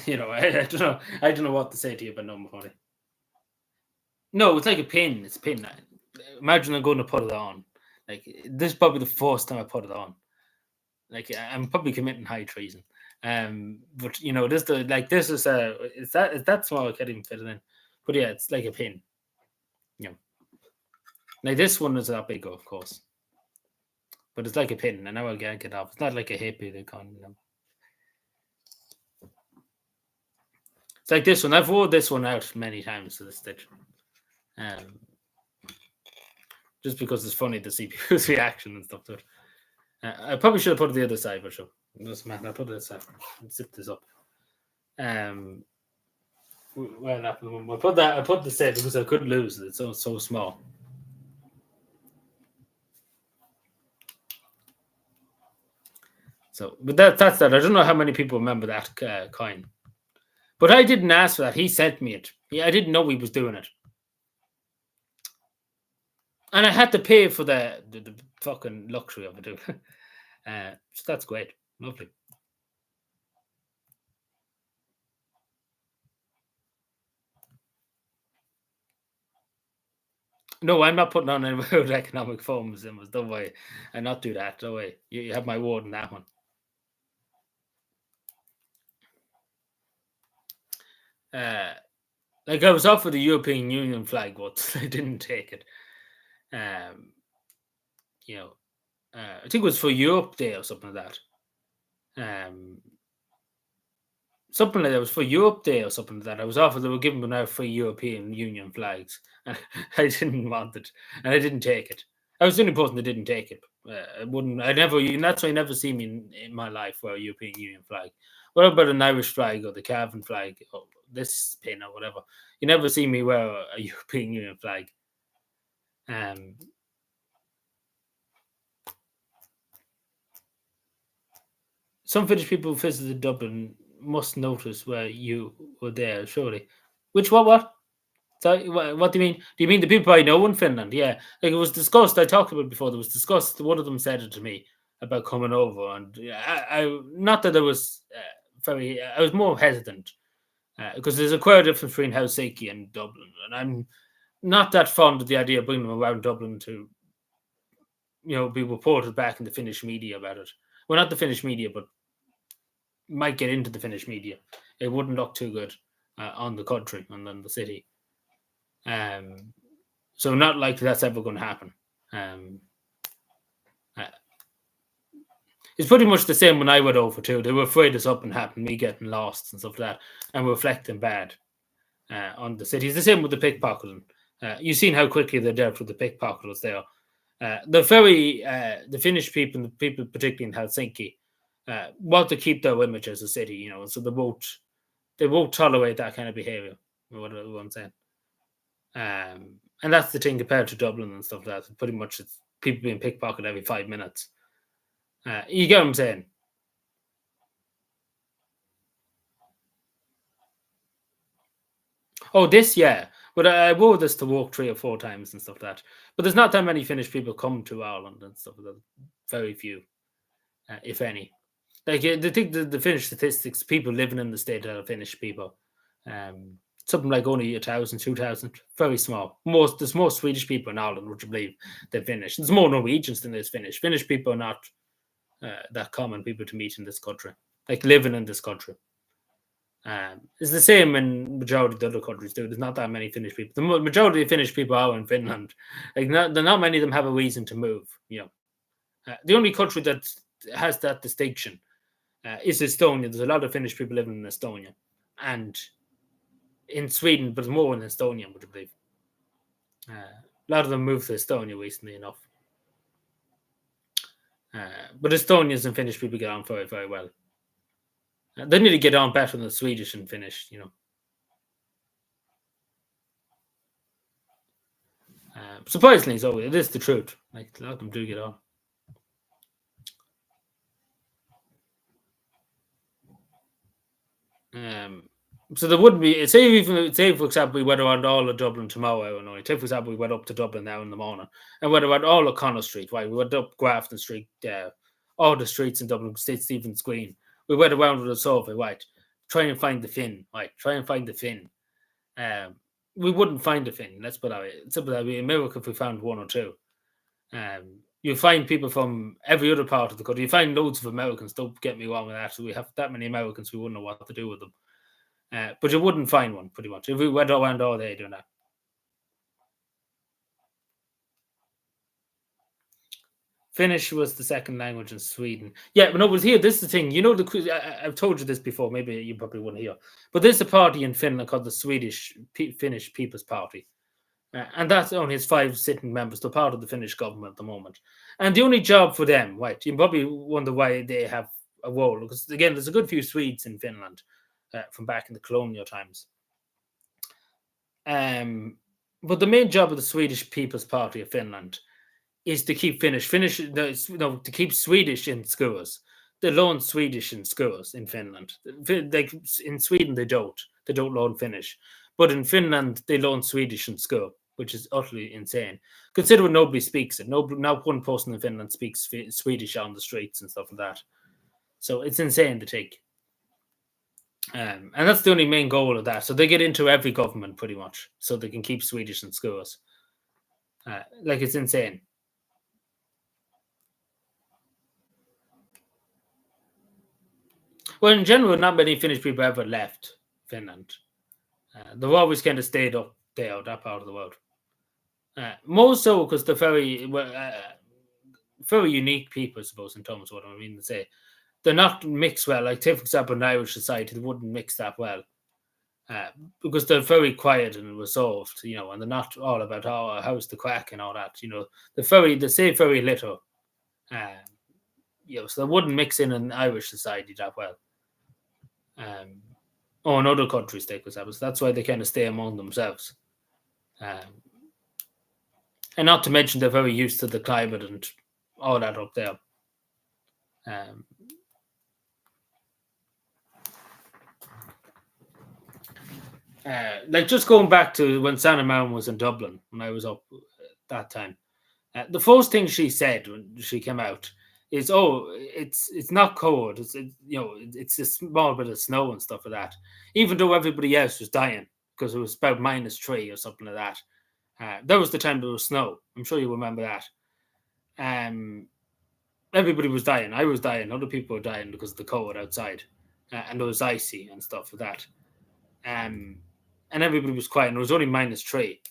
don't know. I don't know what to say to you about number 40. No, it's like a pin. It's a pin. Imagine I'm going to put it on. Like this is probably the first time I put it on. Like I'm probably committing high treason. But this is it's that small. I can't even fit it in. But yeah, it's like a pin. Like this one is that big, of course. But it's like a pin, and now I'll get it off. It's not like a hippie they call it. It's like this one. I've worn this one out many times to the stitch. Just because it's funny to see people's reaction and stuff to it. I probably should have put it the other side, but sure. It doesn't matter. I'll put it aside. Zip this up. Well, I put the set because I couldn't lose it. It's so small. So, but that's that. I don't know how many people remember that coin. But I didn't ask for that. He sent me it. I didn't know he was doing it. And I had to pay for the fucking luxury of it too. So that's great. Lovely. No, I'm not putting on any World Economic Forum symbols. Don't worry. I not do that. Don't worry. You have my word on that one. Like I was offered the European Union flag once. I didn't take it. I think it was for Europe Day or something like that. Something like that. It was for Europe Day or something like that. I was offered they were giving me out free European Union flags. And I didn't want it, and I didn't take it. I was the only person that didn't take it. I wouldn't. I never. That's why you never see me in my life wear a European Union flag. What about an Irish flag or the cavan flag or this pin or whatever? You never see me wear a European Union flag. Some Finnish people who visited Dublin must notice where you were there, surely. Which what? So what do you mean? Do you mean the people I know in Finland? Yeah, like it was discussed. I talked about it before. There was discussed. One of them said it to me about coming over, and yeah, I not that I was very. I was more hesitant because there's a quite a difference between Helsinki and Dublin, and I'm not that fond of the idea of bringing them around Dublin to be reported back in the Finnish media about it. Well, not the Finnish media, but might get into the Finnish media. It wouldn't look too good on the country and on the city. So not likely that's ever going to happen. Uh, it's pretty much the same when I went over too. They were afraid of something happened, me getting lost and stuff like that, and reflecting bad on the city. It's the same with the pickpocketing. You've seen how quickly they dealt with the pickpocketers there. The Finnish people, the people particularly in Helsinki, want to keep their image as a city, so they won't tolerate that kind of behavior. What I'm saying. And that's the thing compared to Dublin and stuff like that. Pretty much it's people being pickpocketed every 5 minutes. You get what I'm saying? Oh, this, yeah. But I wore this to work 3 or 4 times and stuff like that. But there's not that many Finnish people come to Ireland and stuff like that. Very few, if any. Like the Finnish statistics, people living in the state are Finnish people. Something like only 1,000, 2,000, very small. There's more Swedish people in Ireland, would you believe, than Finnish. There's more Norwegians than there's Finnish. Finnish people are not that common people to meet in this country, like living in this country. It's the same in majority of the other countries too. There's not that many Finnish people. The majority of Finnish people are in Finland. Like not many of them have a reason to move. The only country that has that distinction is Estonia. There's a lot of Finnish people living in Estonia, and in Sweden, but more in Estonia, would you believe? A lot of them moved to Estonia recently enough. But Estonians and Finnish people get on very, very well. They need to get on better than the Swedish and Finnish, Surprisingly, so it is the truth. Like a lot of them do get on. So there wouldn't be say for example we went around all of Dublin tomorrow, Illinois. Say for example we went up to Dublin now in the morning and went around all of Connor Street, right? We went up Grafton Street, all the streets in Dublin, St. Stephen's Green. We went around with a survey, right? Try and find the Finn, right? Try and find the Finn. We wouldn't find the Finn. Let's put it that way. It'd be a miracle if we found one or two. You find people from every other part of the country. You find loads of Americans. Don't get me wrong with that. So we have that many Americans, we wouldn't know what to do with them. But you wouldn't find one, pretty much, if we went around all day doing that. Finnish was the second language in Sweden. Yeah, but no, but here, this is the thing. I've told you this before. Maybe you probably wouldn't hear. But there's a party in Finland called the Finnish People's Party. And that only has 5 sitting members. They're part of the Finnish government at the moment. And the only job for them, right, you probably wonder why they have a role. Because, again, there's a good few Swedes in Finland from back in the colonial times. But the main job of the Swedish People's Party of Finland is to keep to keep Swedish in schools. They learn Swedish in schools in Finland. In Sweden, they don't. They don't learn Finnish. But in Finland, they learn Swedish in school, which is utterly insane. Considering nobody speaks it. Not one person in Finland speaks Swedish on the streets and stuff like that. So it's insane to take. And that's the only main goal of that. So they get into every government pretty much, so they can keep Swedish in schools. It's insane. Well, in general, not many Finnish people ever left Finland. They've always kind of stayed up there, that part of the world. More so because they're very unique people, I suppose, in terms of what I mean to say. They're not mixed well. Like, take, for example, in Irish society, they wouldn't mix that well. Because they're very quiet and resolved, and they're not all about how's the crack and all that, they say very little. So they wouldn't mix in Irish society that well. Or in other countries, take for example. So that's why they kind of stay among themselves. And not to mention they're very used to the climate and all that up there. Like just going back to when Santa Mountain was in Dublin when I was up that time. The first thing she said when she came out is, "Oh, it's not cold. It's a small bit of snow and stuff like that." Even though everybody else was dying because it was about -3 or something like that. That was the time there was snow. I'm sure you remember that. Um, Everybody was dying. I was dying. Other people were dying because of the cold outside, and it was icy and stuff like that. Um, and everybody was quiet. And it was only -3,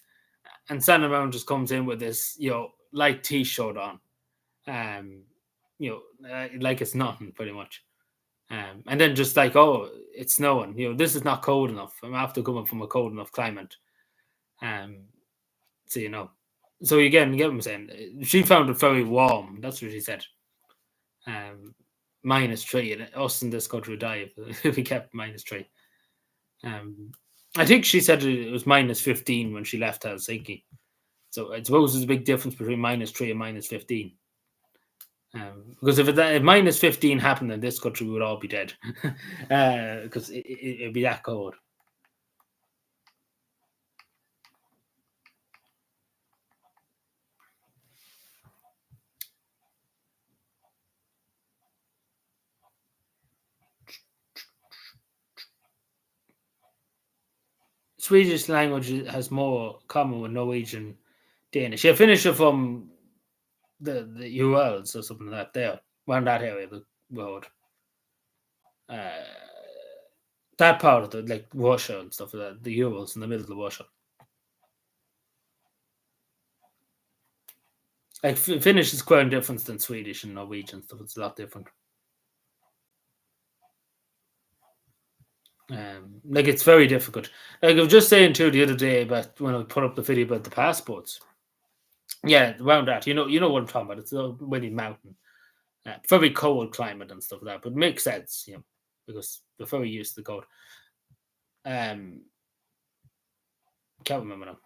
and Santa Mountain just comes in with this, light t-shirt on, um, like it's nothing, pretty much. And then just like, oh, it's snowing. This is not cold enough. I'm after coming from a cold enough climate. Um, so so again, you get what I'm saying. She found it very warm. That's what she said. Um, -3, and us in this country would die if we kept -3. Um, I think she said it was -15 when she left Helsinki. So I suppose there's a big difference between -3 and -15. Because if -15 happened in this country, we would all be dead. Because it'd be that cold. Swedish language has more common with Norwegian, Danish. Yeah, Finnish are from the ULs or something like that there, around that area of the world. Uh, that part of the, like Russia and stuff like that, the Urals in the middle of Russia. Like Finnish is quite different than Swedish and Norwegian stuff. It's a lot different. Like it's very difficult. Like I was just saying too the other day about when I put up the video about the passports. Yeah, around that. You know what I'm talking about. It's a windy mountain, very cold climate and stuff like that. But it makes sense, because they're very used to the cold. Um, can't remember now.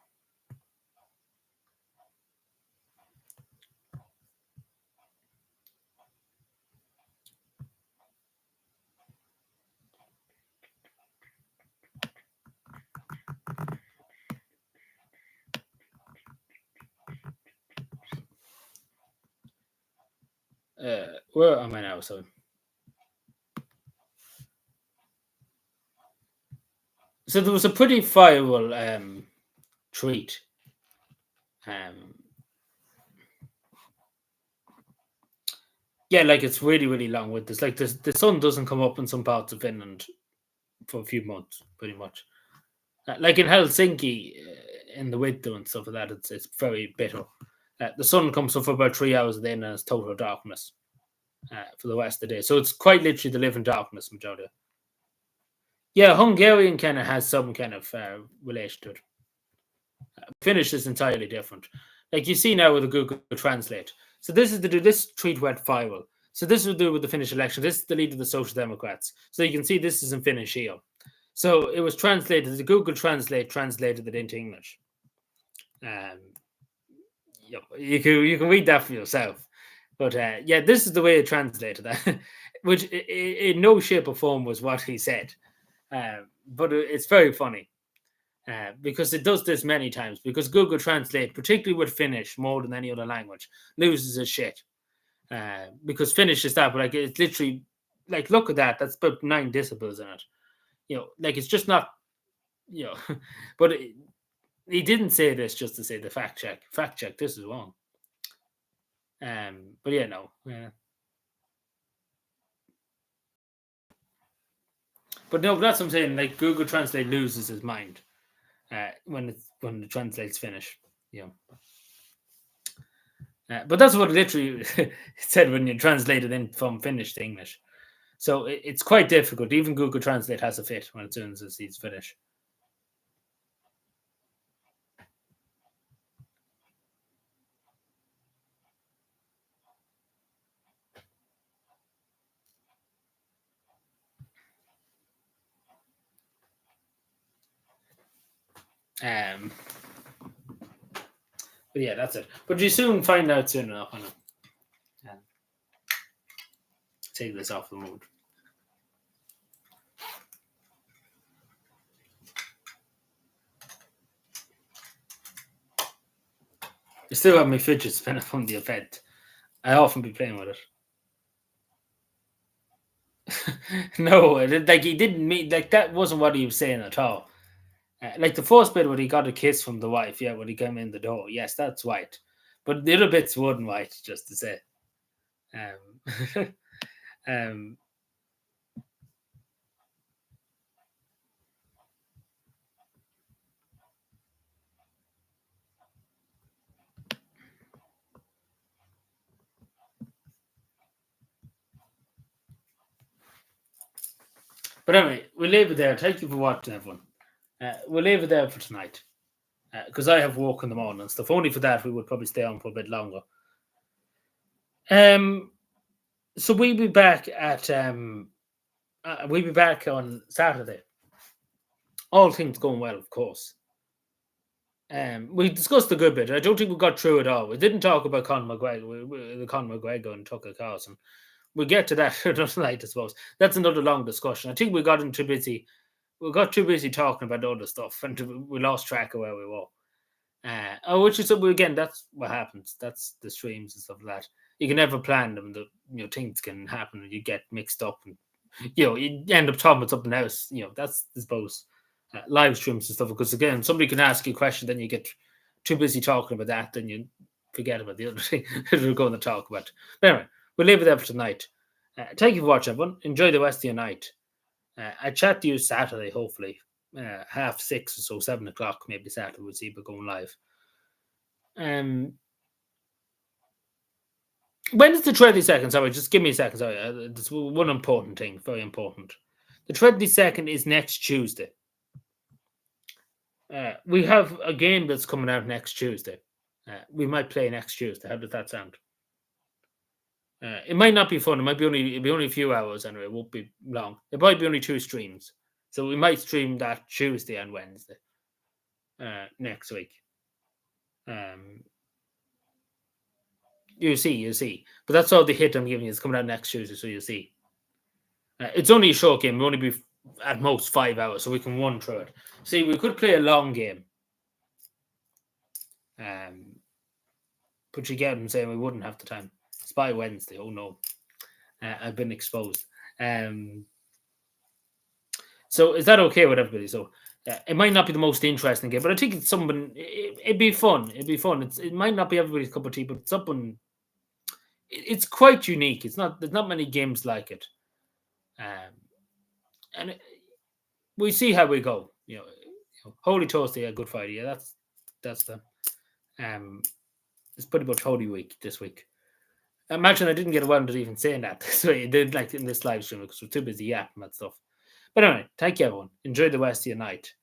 Where am I now? So there was a pretty viral tweet. Um, yeah, like it's really, really long with this. Like the sun doesn't come up in some parts of Finland for a few months, pretty much. Like in Helsinki, in the winter and stuff like that, it's very bitter. The sun comes up for about 3 hours, then and it's total darkness for the rest of the day. So it's quite literally the living darkness majority. Yeah, Hungarian kind of has some kind of relation to it. Finnish is entirely different. Like you see now with the Google Translate. So this tweet went viral. So this will do with the Finnish election. This is the leader of the Social Democrats. So you can see this is in Finnish here. So it was translated. The Google Translate translated it into English. You can read that for yourself. But yeah, this is the way it translated that, which in no shape or form was what he said. But it's very funny because it does this many times. Because Google Translate, particularly with Finnish, more than any other language, loses its shit. Because Finnish is that, but like it's literally like look at that. That's about 9 decibels in it. Like it's just not. But he didn't say this just to say the fact check. Fact check. This is wrong. But yeah, no. But no, that's what I'm saying. Like Google Translate loses his mind when the translates finish. But that's what it literally said when you translate it in from Finnish to English. So it's quite difficult. Even Google Translate has a fit when as soon as it sees Finnish. But yeah, that's it. But you soon find out soon enough. I know. Take this off the mode. I still have my fidget spinner from the event. I often be playing with it. No, like he didn't mean like that wasn't what he was saying at all. Like the first bit when he got a kiss from the wife, yeah, when he came in the door, yes, that's white. But the other bits wasn't white, just to say. Um, um, but anyway, we'll leave it there. Thank you for watching, everyone. We'll leave it there for tonight because I have work in the morning and stuff. Only for that, we would probably stay on for a bit longer. So we'll be back on Saturday. All things going well, of course. We discussed a good bit. I don't think we got through it all. We didn't talk about Conor McGregor, the Conor McGregor and Tucker Carlson. We'll get to that another night, I suppose. That's another long discussion. I think we got too busy. We got too busy talking about other stuff, and we lost track of where we were. Which is again, that's what happens. That's the streams and stuff like that. You can never plan them. Things can happen, and you get mixed up, and you end up talking about something else. That's I suppose live streams and stuff. Because again, somebody can ask you a question, then you get too busy talking about that, then you forget about the other thing that we're going to talk about. But anyway, we'll leave it there for tonight. Thank you for watching, everyone. Enjoy the rest of your night. I chat to you Saturday, hopefully. 6:30 or so, 7:00, maybe Saturday, we'll see if we're going live. When is the 22nd? Sorry, just give me a second. Sorry, there's one important thing, very important. The 22nd is next Tuesday. We have a game that's coming out next Tuesday. We might play next Tuesday. How does that sound? It might not be fun. It'll be only a few hours anyway. It won't be long. It might be only 2 streams. So we might stream that Tuesday and Wednesday next week. You see. But that's all the hit I'm giving you. It's coming out next Tuesday, so you'll see. It's only a short game. It'll only be at most 5 hours, so we can run through it. See, we could play a long game. But you get what I'm saying, we wouldn't have the time. It's by Wednesday. Oh, no. I've been exposed. So is that okay with everybody? So it might not be the most interesting game, but I think it's something. It'd be fun. It might not be everybody's cup of tea, but something. It's quite unique. There's not many games like it, and we see how we go. Holy Thursday, Good Friday. Yeah, that's the. It's pretty much Holy Week this week. Imagine I didn't get around to even saying that. So I did like in this live stream because we're too busy yapping that stuff. But anyway, thank you, everyone. Enjoy the rest of your night.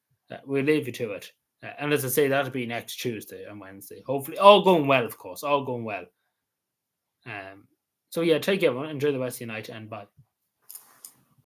We'll leave you to it. And as I say, that'll be next Tuesday and Wednesday. Hopefully, all going well, of course. All going well. So, yeah, take care, everyone. Enjoy the rest of your night and bye.